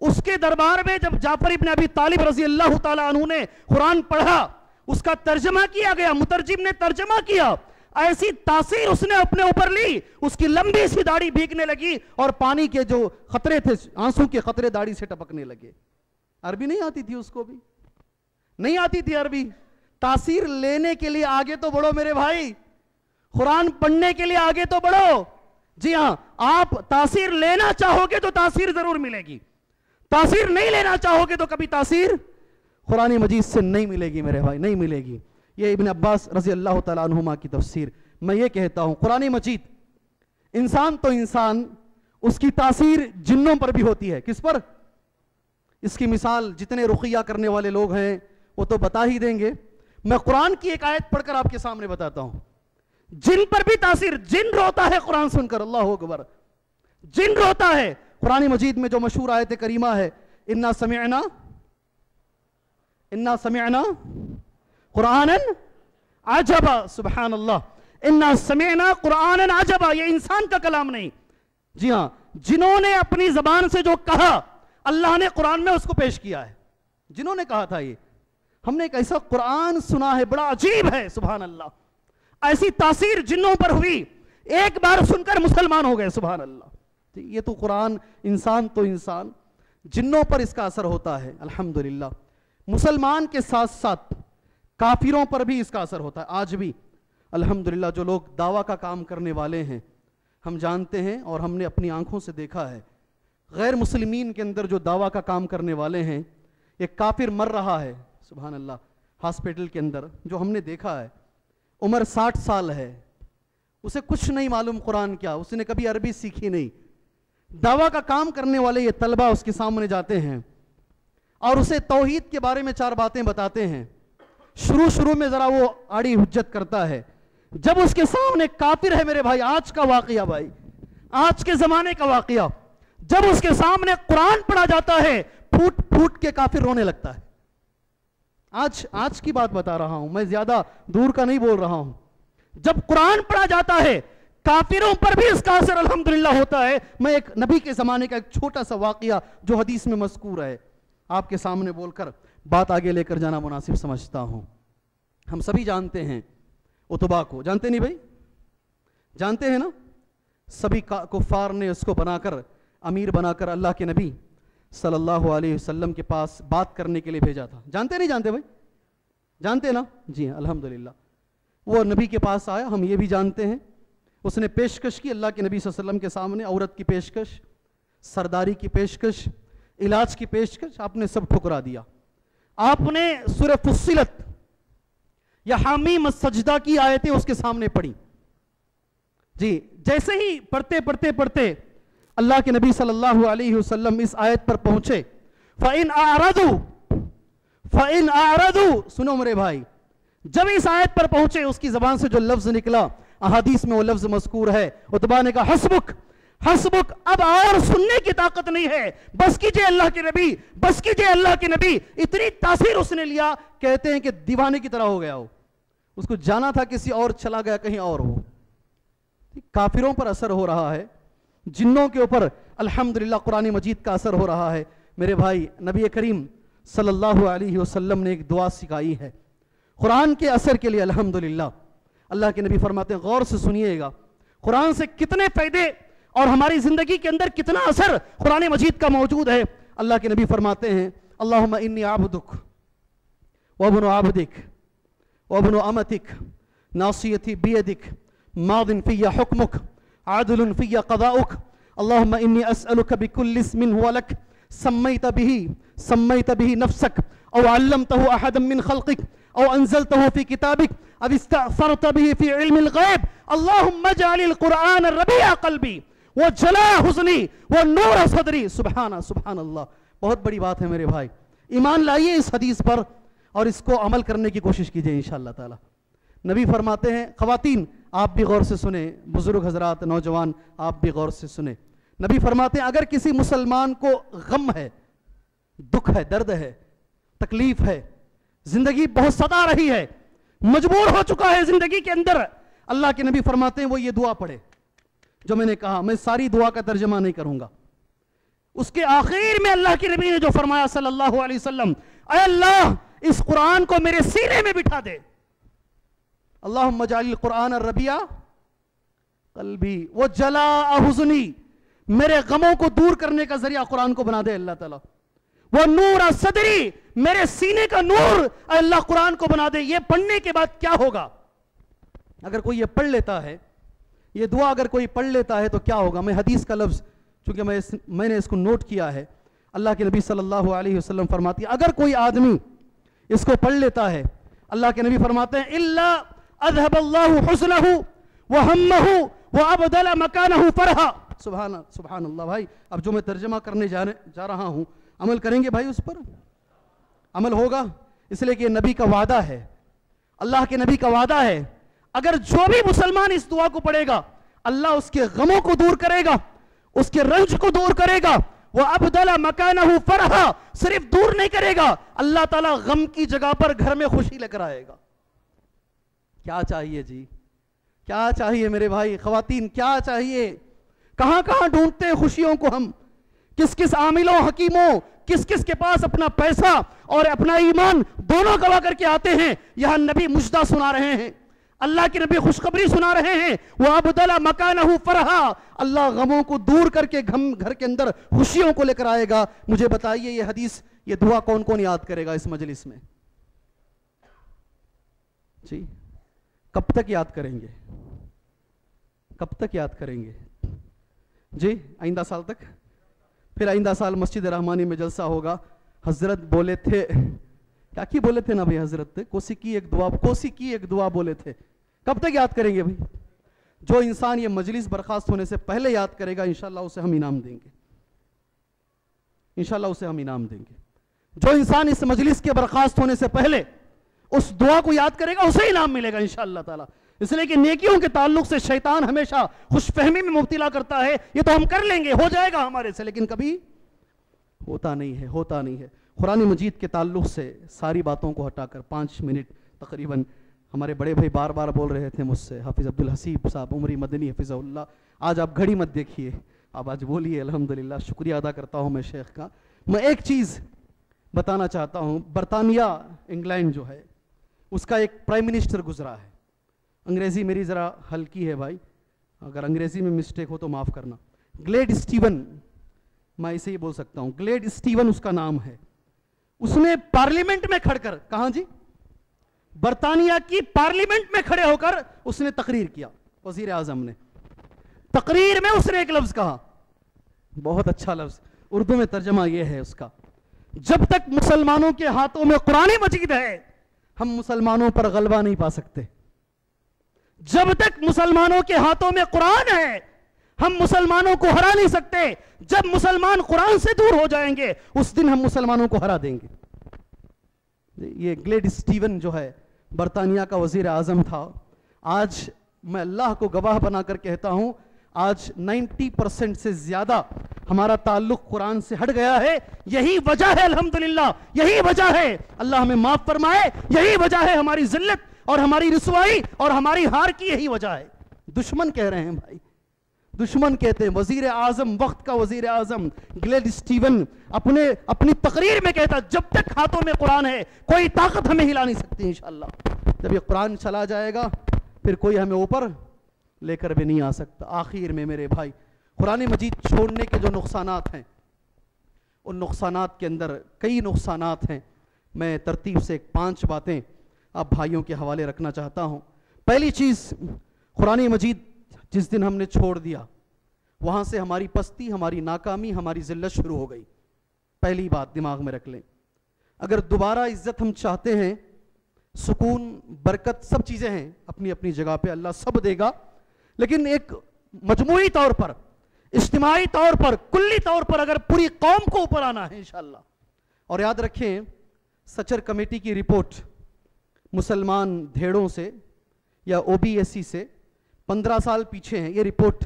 اس کے دربار میں جب جعفر ابن ابی طالب رضی اللہ تعالیٰ عنہ نے قرآن پڑھا، اس کا ترجمہ کیا گیا، مترجم نے ترجمہ کیا، ایسی تاثیر اس نے اپنے اوپر لی، اس کی لمبی سی داڑھی بھیگنے لگی اور پانی کے جو خطرے تھے، آنسو کے خطرے داڑھی سے ٹپکنے لگے. عربی نہیں آتی تھی اس کو بھی، نہیں آتی تھی عربی. تاثیر لینے کے لیے آگے تو بڑھو میرے بھائی، قرآن پڑھنے کے لیے آگے تو بڑھو. جی ہاں، آپ تاثیر لینا چاہو گے تو تاثیر ضرور ملے گی، تاثیر نہیں لینا چاہو گے تو کبھی تاثیر قرآن مجید سے نہیں ملے گی میرے بھائی، نہیں ملے گی. یہ ابن عباس رضی اللہ تعالیٰ عنہما کی تفسیر. میں یہ کہتا ہوں قرآن مجید انسان تو انسان، اس کی تاثیر جنوں پر بھی ہوتی ہے. کس پر؟ اس کی مثال جتنے رقیہ کرنے والے لوگ ہیں وہ تو بتا ہی دیں گے. میں قرآن کی ایک آیت پڑھ کر آپ کے سامنے بتاتا ہوں. جن پر بھی تاثیر، جن روتا ہے قرآن سن کر، اللہ اکبر، جن روتا ہے. قرآن مجید میں جو مشہور آیت کریمہ ہے، انا سمعنا قرآنا عجبا، سبحان اللہ، انا سمعنا قرآنا عجبا. یہ انسان کا کلام نہیں. جی ہاں، جنہوں نے اپنی زبان سے جو کہا اللہ نے قرآن میں اس کو پیش کیا ہے. جنہوں نے کہا تھا یہ ہم نے ایک ایسا قرآن سنا ہے بڑا عجیب ہے، سبحان اللہ. ایسی تاثیر جنوں پر ہوئی، ایک بار سن کر مسلمان ہو گئے، سبحان اللہ. یہ تو قرآن، انسان تو انسان، جنوں پر اس کا اثر ہوتا ہے الحمدللہ. مسلمان کے ساتھ ساتھ کافروں پر بھی اس کا اثر ہوتا ہے. آج بھی الحمدللہ جو لوگ دعویٰ کا کام کرنے والے ہیں، ہم جانتے ہیں اور ہم نے اپنی آنکھوں سے دیکھا ہے، غیر مسلمین کے اندر جو دعویٰ کا کام کرنے والے ہیں، ایک کافر مر رہا ہے سبحان اللہ ہاسپٹل کے اندر، جو ہم نے دیکھا ہے، عمر 60 سال ہے، اسے کچھ نہیں معلوم قرآن کیا، اس نے کبھی عربی سیکھی نہیں. دعویٰ کا کام کرنے والے یہ طلبہ اس کے سامنے جاتے ہیں اور اسے توحید کے بارے میں 4 باتیں بتاتے ہیں. شروع میں ذرا وہ آڑی حجت کرتا ہے. جب اس کے سامنے کافر ہے میرے بھائی، آج کا واقعہ، بھائی آج کے زمانے کا واقعہ، جب اس کے سامنے قرآن پڑھا جاتا ہے، پھوٹ پھوٹ کے کافر رونے لگتا ہے. آج کی بات بتا رہا ہوں، میں زیادہ دور کا نہیں بول رہا ہوں. جب قرآن پڑھا جاتا ہے کافروں پر بھی اس کا اثر الحمدللہ ہوتا ہے. میں ایک نبی کے زمانے کا ایک چھوٹا سا واقعہ جو حدیث میں مذکور ہے آپ کے سامنے بول کر بات آگے لے کر جانا مناسب سمجھتا ہوں. ہم سبھی جانتے ہیں عتبہ کو، جانتے نہیں بھائی؟ جانتے ہیں نا؟ سبھی کفار نے اس کو بنا کر، امیر بنا کر اللہ کے نبی صلی اللہ علیہ وسلم کے پاس بات کرنے کے لیے بھیجا تھا. جانتے نہیں جانتے بھائی؟ جانتے نا؟ جی الحمدللہ. وہ نبی کے پاس آیا، ہم یہ بھی جانتے ہیں، اس نے پیشکش کی اللہ کے نبی صلی اللہ علیہ وسلم کے سامنے، عورت کی پیشکش، سرداری کی پیشکش، علاج کی پیشکش، آپ نے سب ٹھکرا دیا. آپ نے سورہ فصلت یا حامیم السجدہ کی آیتیں اس کے سامنے پڑھی. جی جیسے ہی پڑھتے اللہ کے نبی صلی اللہ علیہ وسلم اس آیت پر پہنچے، فَإِنْ أَعْرَضُوا، سنو میرے بھائی، جب اس آیت پر پہنچے اس کی زبان سے جو لفظ نکلا احادیث میں وہ لفظ مذکور ہے، عتبہ نے کہا حسبک حسبک، اب اور سننے کی طاقت نہیں ہے، بس کیجئے اللہ کے نبی، بس کیجئے اللہ کے نبی۔ اتنی تاثیر اس نے لیا، کہتے ہیں کہ دیوانے کی طرح ہو گیا ہو، اس کو جانا تھا کسی اور، چلا گیا کہیں اور ہو۔ کافروں پر اثر ہو رہا ہے، جنوں کے اوپر الحمدللہ قرآن مجید کا اثر ہو رہا ہے۔ میرے بھائی، نبی کریم صلی اللہ علیہ وسلم نے ایک دعا سکھائی ہے قرآن کے اثر کے لیے، الحمدللہ۔ اللہ کے نبی فرماتے ہیں، غور سے سنیے گا، قرآن سے کتنے فائدے اور ہماری زندگی کے اندر کتنا اثر قرآن مجید کا موجود ہے۔ اللہ کے نبی فرماتے ہیں، اللہم انی عبدک وابن عبدک وابن امتک ناصیتی بیدک ماض فی حکمک عادل فی قضاؤک اللہم انی اسألک بکل اسم هو لک سمیت به نفسک او علمته احدا من خلقک او انزلته فی کتابک او استأثرت به فی علم الغیب اللہم اجعل القرآن ربیع قلبی وجلاء حزنی ونور صدری۔ سبحان اللہ، بہت بڑی بات ہے میرے بھائی۔ ایمان لائیے اس حدیث پر اور اس کو عمل کرنے کی کوشش کیجئے انشاءاللہ تعالی۔ نبی فرماتے ہیں، خواتین آپ بھی غور سے سنیں، بزرگ حضرات، نوجوان آپ بھی غور سے سنیں۔ نبی فرماتے ہیں اگر کسی مسلمان کو غم ہے، دکھ ہے، درد ہے، تکلیف ہے، زندگی بہت ستا رہی ہے، مجبور ہو چکا ہے زندگی کے اندر، اللہ کے نبی فرماتے ہیں وہ یہ دعا پڑھے جو میں نے کہا۔ میں ساری دعا کا ترجمہ نہیں کروں گا۔ اس کے آخر میں اللہ کے نبی نے جو فرمایا صلی اللہ علیہ وسلم، اے اللہ اس قرآن کو میرے سینے میں بٹھا دے، اللہم اجعل القرآن ربیع قلبی وجلاء حزنی، میرے غموں کو دور کرنے کا ذریعہ قرآن کو بنا دے اللہ تعالیٰ، وہ نور صدری، میرے سینے کا نور اے اللہ قرآن کو بنا دے۔ یہ پڑھنے کے بعد کیا ہوگا؟ اگر کوئی یہ پڑھ لیتا ہے، یہ دعا اگر کوئی پڑھ لیتا ہے تو کیا ہوگا؟ میں حدیث کا لفظ چونکہ میں نے اس کو نوٹ کیا ہے، اللہ کے نبی صلی اللہ علیہ وسلم فرماتی ہے اگر کوئی آدمی اس کو پڑھ لیتا ہے، اللہ کے نبی فرماتے ہیں الا اذهب الله حزنه وهمه وابدل مكانه فرحا۔ سبحان اللہ بھائی، اب جو میں ترجمہ کرنے جا رہا ہوں، عمل کریں گے بھائی؟ اس پر عمل ہوگا، اس لیے کہ یہ نبی کا وعدہ ہے، اللہ کے نبی کا وعدہ ہے۔ اگر جو بھی مسلمان اس دعا کو پڑھے گا، اللہ اس کے غموں کو دور کرے گا، اس کے رنج کو دور کرے گا۔ وَأَبْدَلَ مَكَانَهُ فَرْحًا، صرف دور نہیں کرے گا، اللہ تعالیٰ غم کی جگہ پر گھر میں خوشی لے کر آئے گا۔ کیا چاہیے جی؟ کیا چاہیے میرے بھائی؟ خواتین کیا چاہیے؟ کہاں کہاں ڈھونڈتے ہیں خوشیوں کو ہم؟ کس کس عاملوں، حکیموں، کس کس کے پاس اپنا پیسہ اور اپنا ایمان دونوں گوا کر کے آتے ہیں۔ یہاں نبی مجدہ سنا رہے ہیں، اللہ کے نبی خوشخبری سنا رہے ہیں، وَأَبْدَلَ مَكَانَهُ فَرْحًا، اللہ غموں کو دور کر کے گھر کے اندر خوشیوں کو لے کر آئے گا۔ مجھے بتائیے یہ حدیث، یہ دعا کون کون یاد کرے گا اس مجلس میں؟ جی کب تک یاد کریں گے؟ کب تک یاد کریں گے؟ جی آئندہ سال تک؟ پھر آئندہ سال مسجد رحمانی میں جلسہ ہوگا۔ حضرت بولے تھے، کیا کی بولے تھے نا بھائی حضرت؟ کوسی کی ایک دعا بولے تھے۔ کب تک یاد کریں گے بھائی؟ جو انسان یہ مجلس برخاست ہونے سے پہلے یاد کرے گا انشاءاللہ اسے ہم انعام دیں گے، انشاءاللہ اسے ہم انعام دیں گے۔ جو انسان اس مجلس کے برخاست ہونے سے پہلے اس دعا کو یاد کرے گا اسے انعام ملے گا انشاءاللہ تعالی۔ اس لیے کہ نیکیوں کے تعلق سے شیطان ہمیشہ خوش فہمی میں مبتلا کرتا ہے، یہ تو ہم کر لیں گے، ہو جائے گا ہمارے سے، لیکن کبھی ہوتا نہیں ہے۔ قرآن مجید کے تعلق سے ساری باتوں کو ہٹا کر 5 منٹ تقریباً، ہمارے بڑے بھائی بار بار بول رہے تھے مجھ سے، حافظ عبدالحسیب صاحب عمری مدنی حفظہ اللہ، آج آپ گھڑی مت دیکھیے، آپ آج بولیے۔ الحمدللہ، شکریہ ادا کرتا ہوں میں شیخ کا۔ میں ایک چیز بتانا چاہتا ہوں، برطانیہ انگلینڈ جو ہے اس کا ایک پرائم منسٹر گزرا ہے۔ انگریزی میری ذرا ہلکی ہے بھائی، اگر انگریزی میں مسٹیک ہو تو معاف کرنا۔ گلیڈ اسٹیون، میں اسے ہی بول سکتا ہوں، گلیڈ اسٹیون اس کا نام ہے۔ اس نے پارلیمنٹ میں کھڑ کر، کہاں جی؟ برطانیہ کی پارلیمنٹ میں کھڑے ہو کر اس نے تقریر کیا، وزیر اعظم نے۔ تقریر میں اس نے ایک لفظ کہا، بہت اچھا لفظ، اردو میں ترجمہ یہ ہے اس کا، جب تک مسلمانوں کے ہاتھوں میں قرآن مجید ہے ہم مسلمانوں پر غلبہ نہیں پا سکتے۔ جب تک مسلمانوں کے ہاتھوں میں قرآن ہے ہم مسلمانوں کو ہرا نہیں سکتے۔ جب مسلمان قرآن سے دور ہو جائیں گے اس دن ہم مسلمانوں کو ہرا دیں گے۔ یہ گلیڈ اسٹیون جو ہے برطانیہ کا وزیر اعظم تھا. آج میں اللہ کو گواہ بنا کر کہتا ہوں آج 90% سے زیادہ ہمارا تعلق قرآن سے ہٹ گیا ہے. یہی وجہ ہے الحمدللہ, یہی وجہ ہے, اللہ ہمیں معاف فرمائے, یہی وجہ ہے ہماری ذلت اور ہماری رسوائی اور ہماری ہار کی, یہی وجہ ہے. دشمن کہہ رہے ہیں بھائی, دشمن کہتے ہیں. وزیر اعظم, وقت کا وزیر اعظم گلیڈ اسٹیون اپنی تقریر میں کہتا جب تک ہاتھوں میں قرآن ہے کوئی طاقت ہمیں ہلا نہیں سکتی. انشاءاللہ جب یہ قرآن چلا جائے گا پھر کوئی ہمیں اوپر لے کر بھی نہیں آ سکتا. آخر میں میرے بھائی, قرآن مجید چھوڑنے کے جو نقصانات ہیں ان نقصانات کے اندر کئی نقصانات ہیں. میں ترتیب سے 5 باتیں آپ بھائیوں کے حوالے رکھنا چاہتا ہوں. پہلی چیز, قرآن مجید جس دن ہم نے چھوڑ دیا وہاں سے ہماری پستی, ہماری ناکامی, ہماری ذلت شروع ہو گئی. پہلی بات دماغ میں رکھ لیں. اگر دوبارہ عزت ہم چاہتے ہیں, سکون, برکت, سب چیزیں ہیں اپنی اپنی جگہ پہ, اللہ سب دے گا, لیکن ایک مجموعی طور پر, اجتماعی طور پر, کلی طور پر اگر پوری قوم کو اوپر آنا ہے انشاءاللہ. اور یاد رکھیں سچر کمیٹی کی رپورٹ مسلمان دھیڑوں سے یا OBSC سے 15 سال پیچھے ہیں. یہ رپورٹ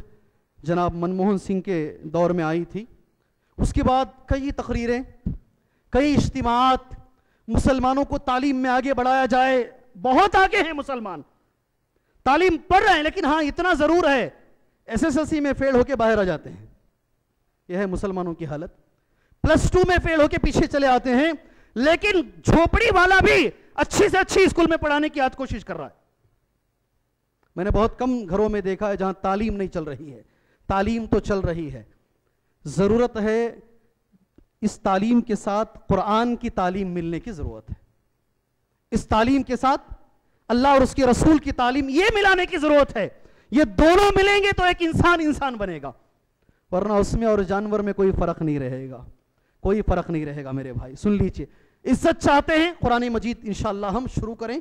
جناب منموہن سنگھ کے دور میں آئی تھی. اس کے بعد کئی تقریریں, کئی اجتماعات, مسلمانوں کو تعلیم میں آگے بڑھایا جائے. بہت آگے ہیں مسلمان, تعلیم پڑھ رہے ہیں, لیکن ہاں اتنا ضرور ہے SSLC میں فیل ہو کے باہر آ جاتے ہیں. یہ ہے مسلمانوں کی حالت. +2 میں فیل ہو کے پیچھے چلے آتے ہیں, لیکن جھوپڑی والا بھی اچھی سے اچھی اسکول میں پڑھانے کی آج کوشش کر رہا ہے. میں نے بہت کم گھروں میں دیکھا ہے جہاں تعلیم نہیں چل رہی ہے. تعلیم تو چل رہی ہے. ضرورت ہے اس تعلیم کے ساتھ قرآن کی تعلیم ملنے کی ضرورت ہے. اس تعلیم کے ساتھ اللہ اور اس کے رسول کی تعلیم یہ ملانے کی ضرورت ہے. یہ دونوں ملیں گے تو ایک انسان بنے گا, ورنہ اس میں اور جانور میں کوئی فرق نہیں رہے گا, کوئی فرق نہیں رہے گا. میرے بھائی سن لیجئے, عزت چاہتے ہیں قرآن مجید انشاءاللہ ہم شروع کریں,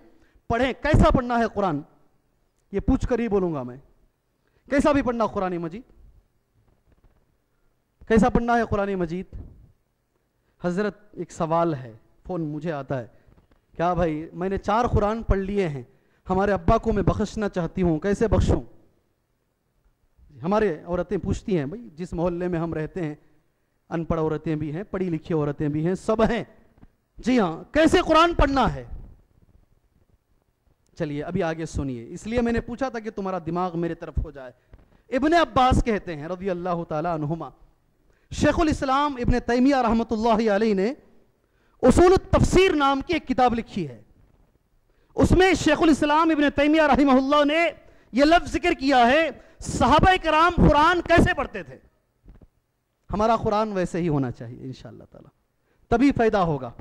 پڑھیں. کیسا پڑھنا ہے قرآن یہ پوچھ کر ہی بولوں گا میں. کیسا بھی پڑھنا قرآن مجید, کیسا پڑھنا ہے قرآن مجید. حضرت ایک سوال ہے, فون مجھے آتا ہے, کیا بھائی میں نے 4 قرآن پڑھ لیے ہیں, ہمارے ابا کو میں بخشنا چاہتی ہوں, کیسے بخشوں. ہمارے عورتیں پوچھتی ہیں بھائی جس محلے میں ہم رہتے ہیں ان پڑھ عورتیں بھی ہیں, پڑھی لکھی عورتیں بھی ہیں, سب ہیں. جی ہاں, کیسے قرآن پڑھنا ہے. چلیے ابھی آگے سنیے, اس لیے میں نے پوچھا تھا کہ تمہارا دماغ میرے طرف ہو جائے. ابن عباس کہتے ہیں رضی اللہ تعالی عنہما, شیخ الاسلام ابن تیمیہ رحمۃ اللہ علیہ نے اصول التفسیر نام کی ایک کتاب لکھی ہے. اس میں شیخ الاسلام ابن تیمیہ رحمہ اللہ نے یہ لفظ ذکر کیا ہے, صحابہ کرام قرآن کیسے پڑھتے تھے. ہمارا قرآن ویسے ہی ہونا چاہیے انشاءاللہ تعالی, تبھی فائدہ ہوگا.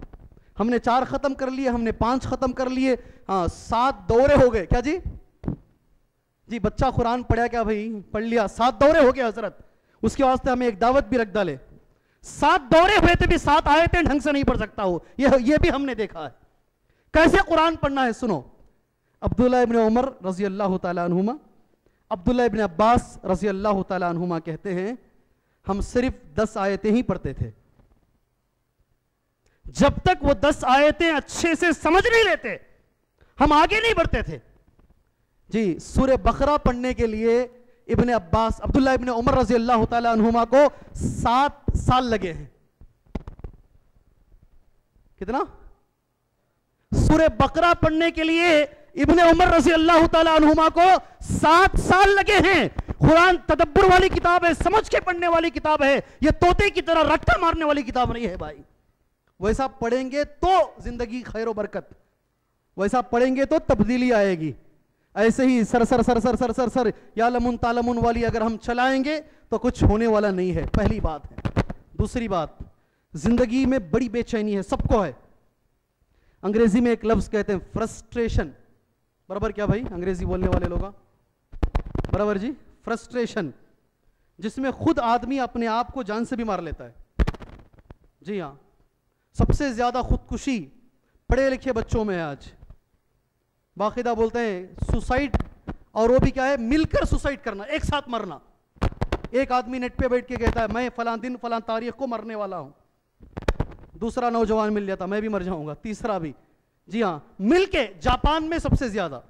ہم نے 4 ختم کر لیے, ہم نے 5 ختم کر لیے, ہاں 7 دورے ہو گئے. کیا جی بچہ قرآن پڑھا کیا بھائی, پڑھ لیا, 7 دورے ہو گئے حضرت. اس کے واسطے ہمیں ایک دعوت بھی رکھ ڈالے. 7 دورے ہوئے تھے بھی 7 آیتیں ڈھنگ سے نہیں پڑھ سکتا ہو, یہ بھی ہم نے دیکھا ہے. کیسے قرآن پڑھنا ہے سنو. عبداللہ ابن عمر رضی اللہ تعالی عنہما, عبداللہ ابن عباس رضی اللہ تعالی عنہما کہتے ہیں ہم صرف 10 آیتیں ہی پڑھتے تھے. جب تک وہ 10 آیتیں اچھے سے سمجھ نہیں لیتے ہم آگے نہیں بڑھتے تھے. جی سورہ بقرہ پڑھنے کے لیے ابن عباس, عبداللہ ابن عمر رضی اللہ تعالی عنہما کو 7 سال لگے ہیں. کتنا؟ سورہ بقرہ پڑھنے کے لیے ابن عمر رضی اللہ تعالی عنہما کو 7 سال لگے ہیں. قرآن تدبر والی کتاب ہے, سمجھ کے پڑھنے والی کتاب ہے, یہ طوطے کی طرح رٹا مارنے والی کتاب نہیں ہے بھائی. ویسا پڑھیں گے تو زندگی خیر و برکت, ویسا پڑھیں گے تو تبدیلی آئے گی. ایسے ہی سر سر سر سر سر سر سر یا لمن تالمن والی اگر ہم چلائیں گے تو کچھ ہونے والا نہیں ہے. پہلی بات ہے. دوسری بات, زندگی میں بڑی بے چینی ہے, سب کو ہے. انگریزی میں ایک لفظ کہتے ہیں فرسٹریشن. برابر کیا بھائی انگریزی بولنے والے لوگ, برابر جی, فرسٹریشن, جس میں خود آدمی اپنے آپ کو جان سے بھی مار لیتا ہے. جی ہاں, سب سے زیادہ خودکشی پڑھے لکھے بچوں میں ہے آج. باقاعدہ بولتے ہیں سوسائڈ, اور وہ بھی کیا ہے, مل کر سوسائڈ کرنا, ایک ساتھ مرنا. ایک آدمی نیٹ پہ بیٹھ کے کہتا ہے میں فلاں دن فلاں تاریخ کو مرنے والا ہوں. دوسرا نوجوان مل جاتا میں بھی مر جاؤں گا. تیسرا بھی. جی ہاں، مل کے جاپان میں سب سے زیادہ،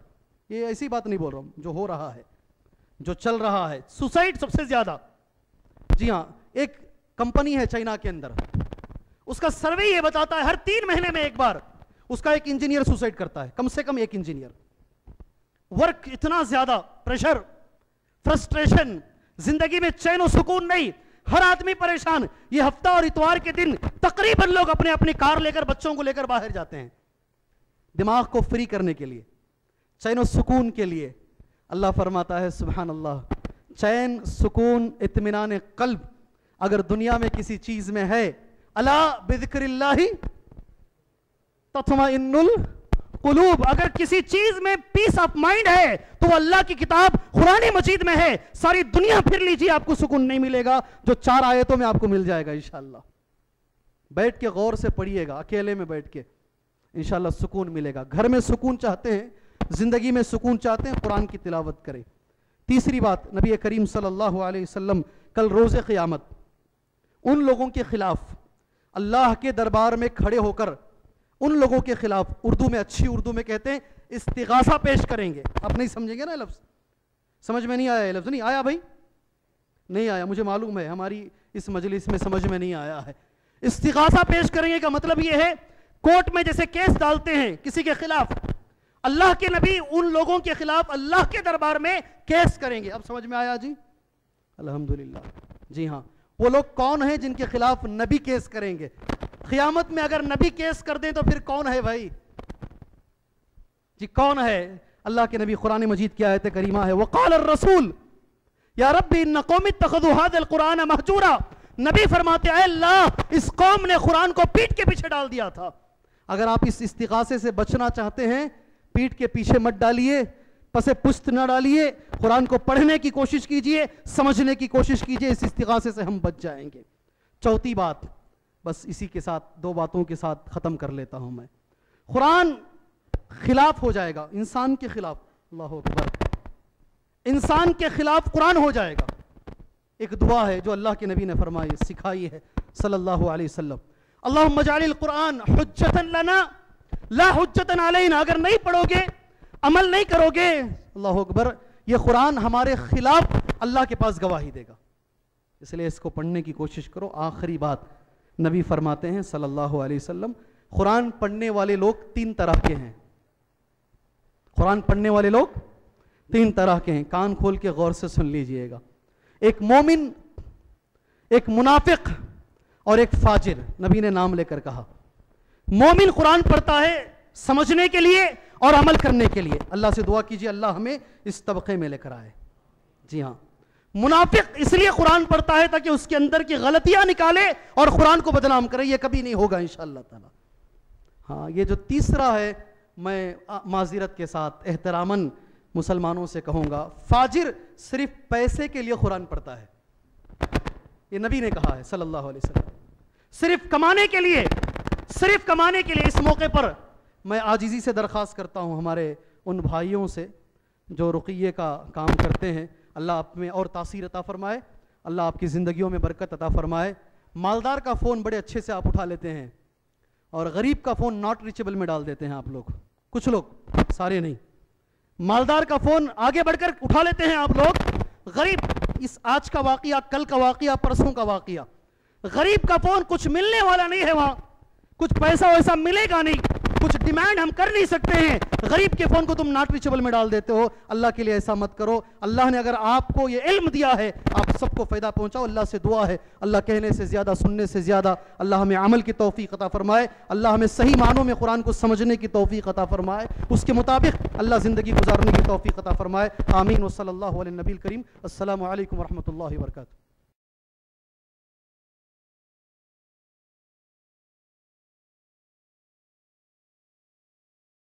یہ ایسی بات نہیں بول رہا ہوں، جو ہو رہا ہے، جو چل رہا ہے، سوسائڈ سب سے زیادہ. جی ہاں، ایک کمپنی ہے چائنا کے اندر، اس کا سروے یہ بتاتا ہے ہر 3 مہینے میں ایک بار اس کا ایک انجینئر سوسائڈ کرتا ہے، کم سے کم ایک انجینئر. ورک اتنا زیادہ، پریشر، فرسٹریشن، زندگی میں چین و سکون نہیں، ہر آدمی پریشان. یہ ہفتہ اور اتوار کے دن تقریباً لوگ اپنے اپنی کار لے کر، بچوں کو لے کر باہر جاتے ہیں دماغ کو فری کرنے کے لیے، چین و سکون کے لیے. اللہ فرماتا ہے سبحان اللہ، چین، سکون، اطمینان قلب اگر دنیا میں کسی چیز میں ہے، الا بذکر اللہ تطمئن القلوب، اگر کسی چیز میں پیس آف مائنڈ ہے تو وہ اللہ کی کتاب قرآن مجید میں ہے. ساری دنیا پھر لیجیے، آپ کو سکون نہیں ملے گا جو 4 آیتوں میں آپ کو مل جائے گا انشاءاللہ. بیٹھ کے غور سے پڑھیے گا، اکیلے میں بیٹھ کے انشاءاللہ سکون ملے گا. گھر میں سکون چاہتے ہیں، زندگی میں سکون چاہتے ہیں، قرآن کی تلاوت کریں. تیسری بات، نبی کریم صلی اللہ علیہ وسلم کل روز قیامت ان لوگوں کے خلاف اللہ کے دربار میں کھڑے ہو کر ان لوگوں کے خلاف، اردو میں، اچھی اردو میں کہتے ہیں استغاثہ پیش کریں گے. آپ نہیں سمجھیں گے نا لفظ، سمجھ میں نہیں آیا یہ لفظ؟ نہیں آیا بھائی، نہیں آیا، مجھے معلوم ہے ہماری اس مجلس میں سمجھ میں نہیں آیا ہے. استغاثہ پیش کریں گے کا مطلب یہ ہے کورٹ میں جیسے کیس ڈالتے ہیں کسی کے خلاف، اللہ کے نبی ان لوگوں کے خلاف اللہ کے دربار میں کیس کریں گے. اب سمجھ میں آیا جی؟ الحمدللہ. جی ہاں، وہ لوگ کون ہیں جن کے خلاف نبی کیس کریں گے؟ قیامت میں اگر نبی کیس کر دیں تو پھر کون ہے بھائی؟ جی کون ہے؟ اللہ کے نبی، قرآن مجید کی آیت کریمہ ہے وقال الرسول یا رب ان قوم اتخذوا هذا القرآن مہجورا. نبی فرماتے اے اللہ، اس قوم نے قرآن کو پیٹ کے پیچھے ڈال دیا تھا. اگر آپ اس استغاثے سے بچنا چاہتے ہیں، پیٹ کے پیچھے مت ڈالیے، پسے پشت نہ ڈالیے، قرآن کو پڑھنے کی کوشش کیجئے، سمجھنے کی کوشش کیجئے، اس استغاثے سے ہم بچ جائیں گے. چوتھی بات، بس اسی کے ساتھ 2 باتوں کے ساتھ ختم کر لیتا ہوں میں. قرآن خلاف ہو جائے گا انسان کے خلاف، اللہ اکبر، انسان کے خلاف قرآن ہو جائے گا. ایک دعا ہے جو اللہ کے نبی نے فرمائی، سکھائی ہے صلی اللہ علیہ وسلم، اللہم اجعل القرآن حجتا لنا لا حجتا علینا. اگر نہیں پڑھو گے، عمل نہیں کرو گے، اللہ اکبر، یہ قرآن ہمارے خلاف اللہ کے پاس گواہی دے گا. اس لیے اس کو پڑھنے کی کوشش کرو. آخری بات، نبی فرماتے ہیں صلی اللہ علیہ وسلم، قرآن پڑھنے والے لوگ 3 طرح کے ہیں. قرآن پڑھنے والے لوگ 3 طرح کے ہیں. کان کھول کے غور سے سن لیجئے گا. ایک مومن، ایک منافق اور ایک فاجر. نبی نے نام لے کر کہا. مومن قرآن پڑھتا ہے سمجھنے کے لیے اور عمل کرنے کے لیے. اللہ سے دعا کیجئے اللہ ہمیں اس طبقے میں لے کر آئے. جی ہاں، منافق اس لیے قرآن پڑھتا ہے تاکہ اس کے اندر کی غلطیاں نکالے اور قرآن کو بدنام کرے. یہ کبھی نہیں ہوگا انشاءاللہ تعالی. ہاں، یہ جو تیسرا ہے، میں معذرت کے ساتھ احتراماً مسلمانوں سے کہوں گا، فاجر صرف پیسے کے لیے قرآن پڑھتا ہے. یہ نبی نے کہا ہے صلی اللہ علیہ وسلم، صرف کمانے کے لیے، صرف کمانے کے لیے. اس موقع پر میں عاجزی سے درخواست کرتا ہوں ہمارے ان بھائیوں سے جو رقیے کا کام کرتے ہیں، اللہ آپ میں اور تاثیر عطا فرمائے، اللہ آپ کی زندگیوں میں برکت عطا فرمائے. مالدار کا فون بڑے اچھے سے آپ اٹھا لیتے ہیں اور غریب کا فون ناٹ ریچیبل میں ڈال دیتے ہیں آپ لوگ، کچھ لوگ، سارے نہیں. مالدار کا فون آگے بڑھ کر اٹھا لیتے ہیں آپ لوگ، غریب، اس آج کا واقعہ، کل کا واقعہ، پرسوں کا واقعہ، غریب کا فون کچھ ملنے والا نہیں ہے، وہاں کچھ پیسہ ویسا ملے گا نہیں، کچھ ڈیمانڈ ہم کر نہیں سکتے ہیں. غریب کے فون کو تم ناٹ ریچیبل میں ڈال دیتے ہو. اللہ کے لیے ایسا مت کرو. اللہ نے اگر آپ کو یہ علم دیا ہے، آپ سب کو فائدہ پہنچاؤ. اللہ سے دعا ہے اللہ کہنے سے زیادہ، سننے سے زیادہ اللہ ہمیں عمل کی توفیق عطا فرمائے. اللہ ہمیں صحیح معنوں میں قرآن کو سمجھنے کی توفیق عطا فرمائے، اس کے مطابق اللہ زندگی گزارنے کی توفیق عطا فرمائے. آمین. وصلی اللہ علیہ نبی الکریم. السلام علیکم ورحمۃ اللہ وبرکاتہ.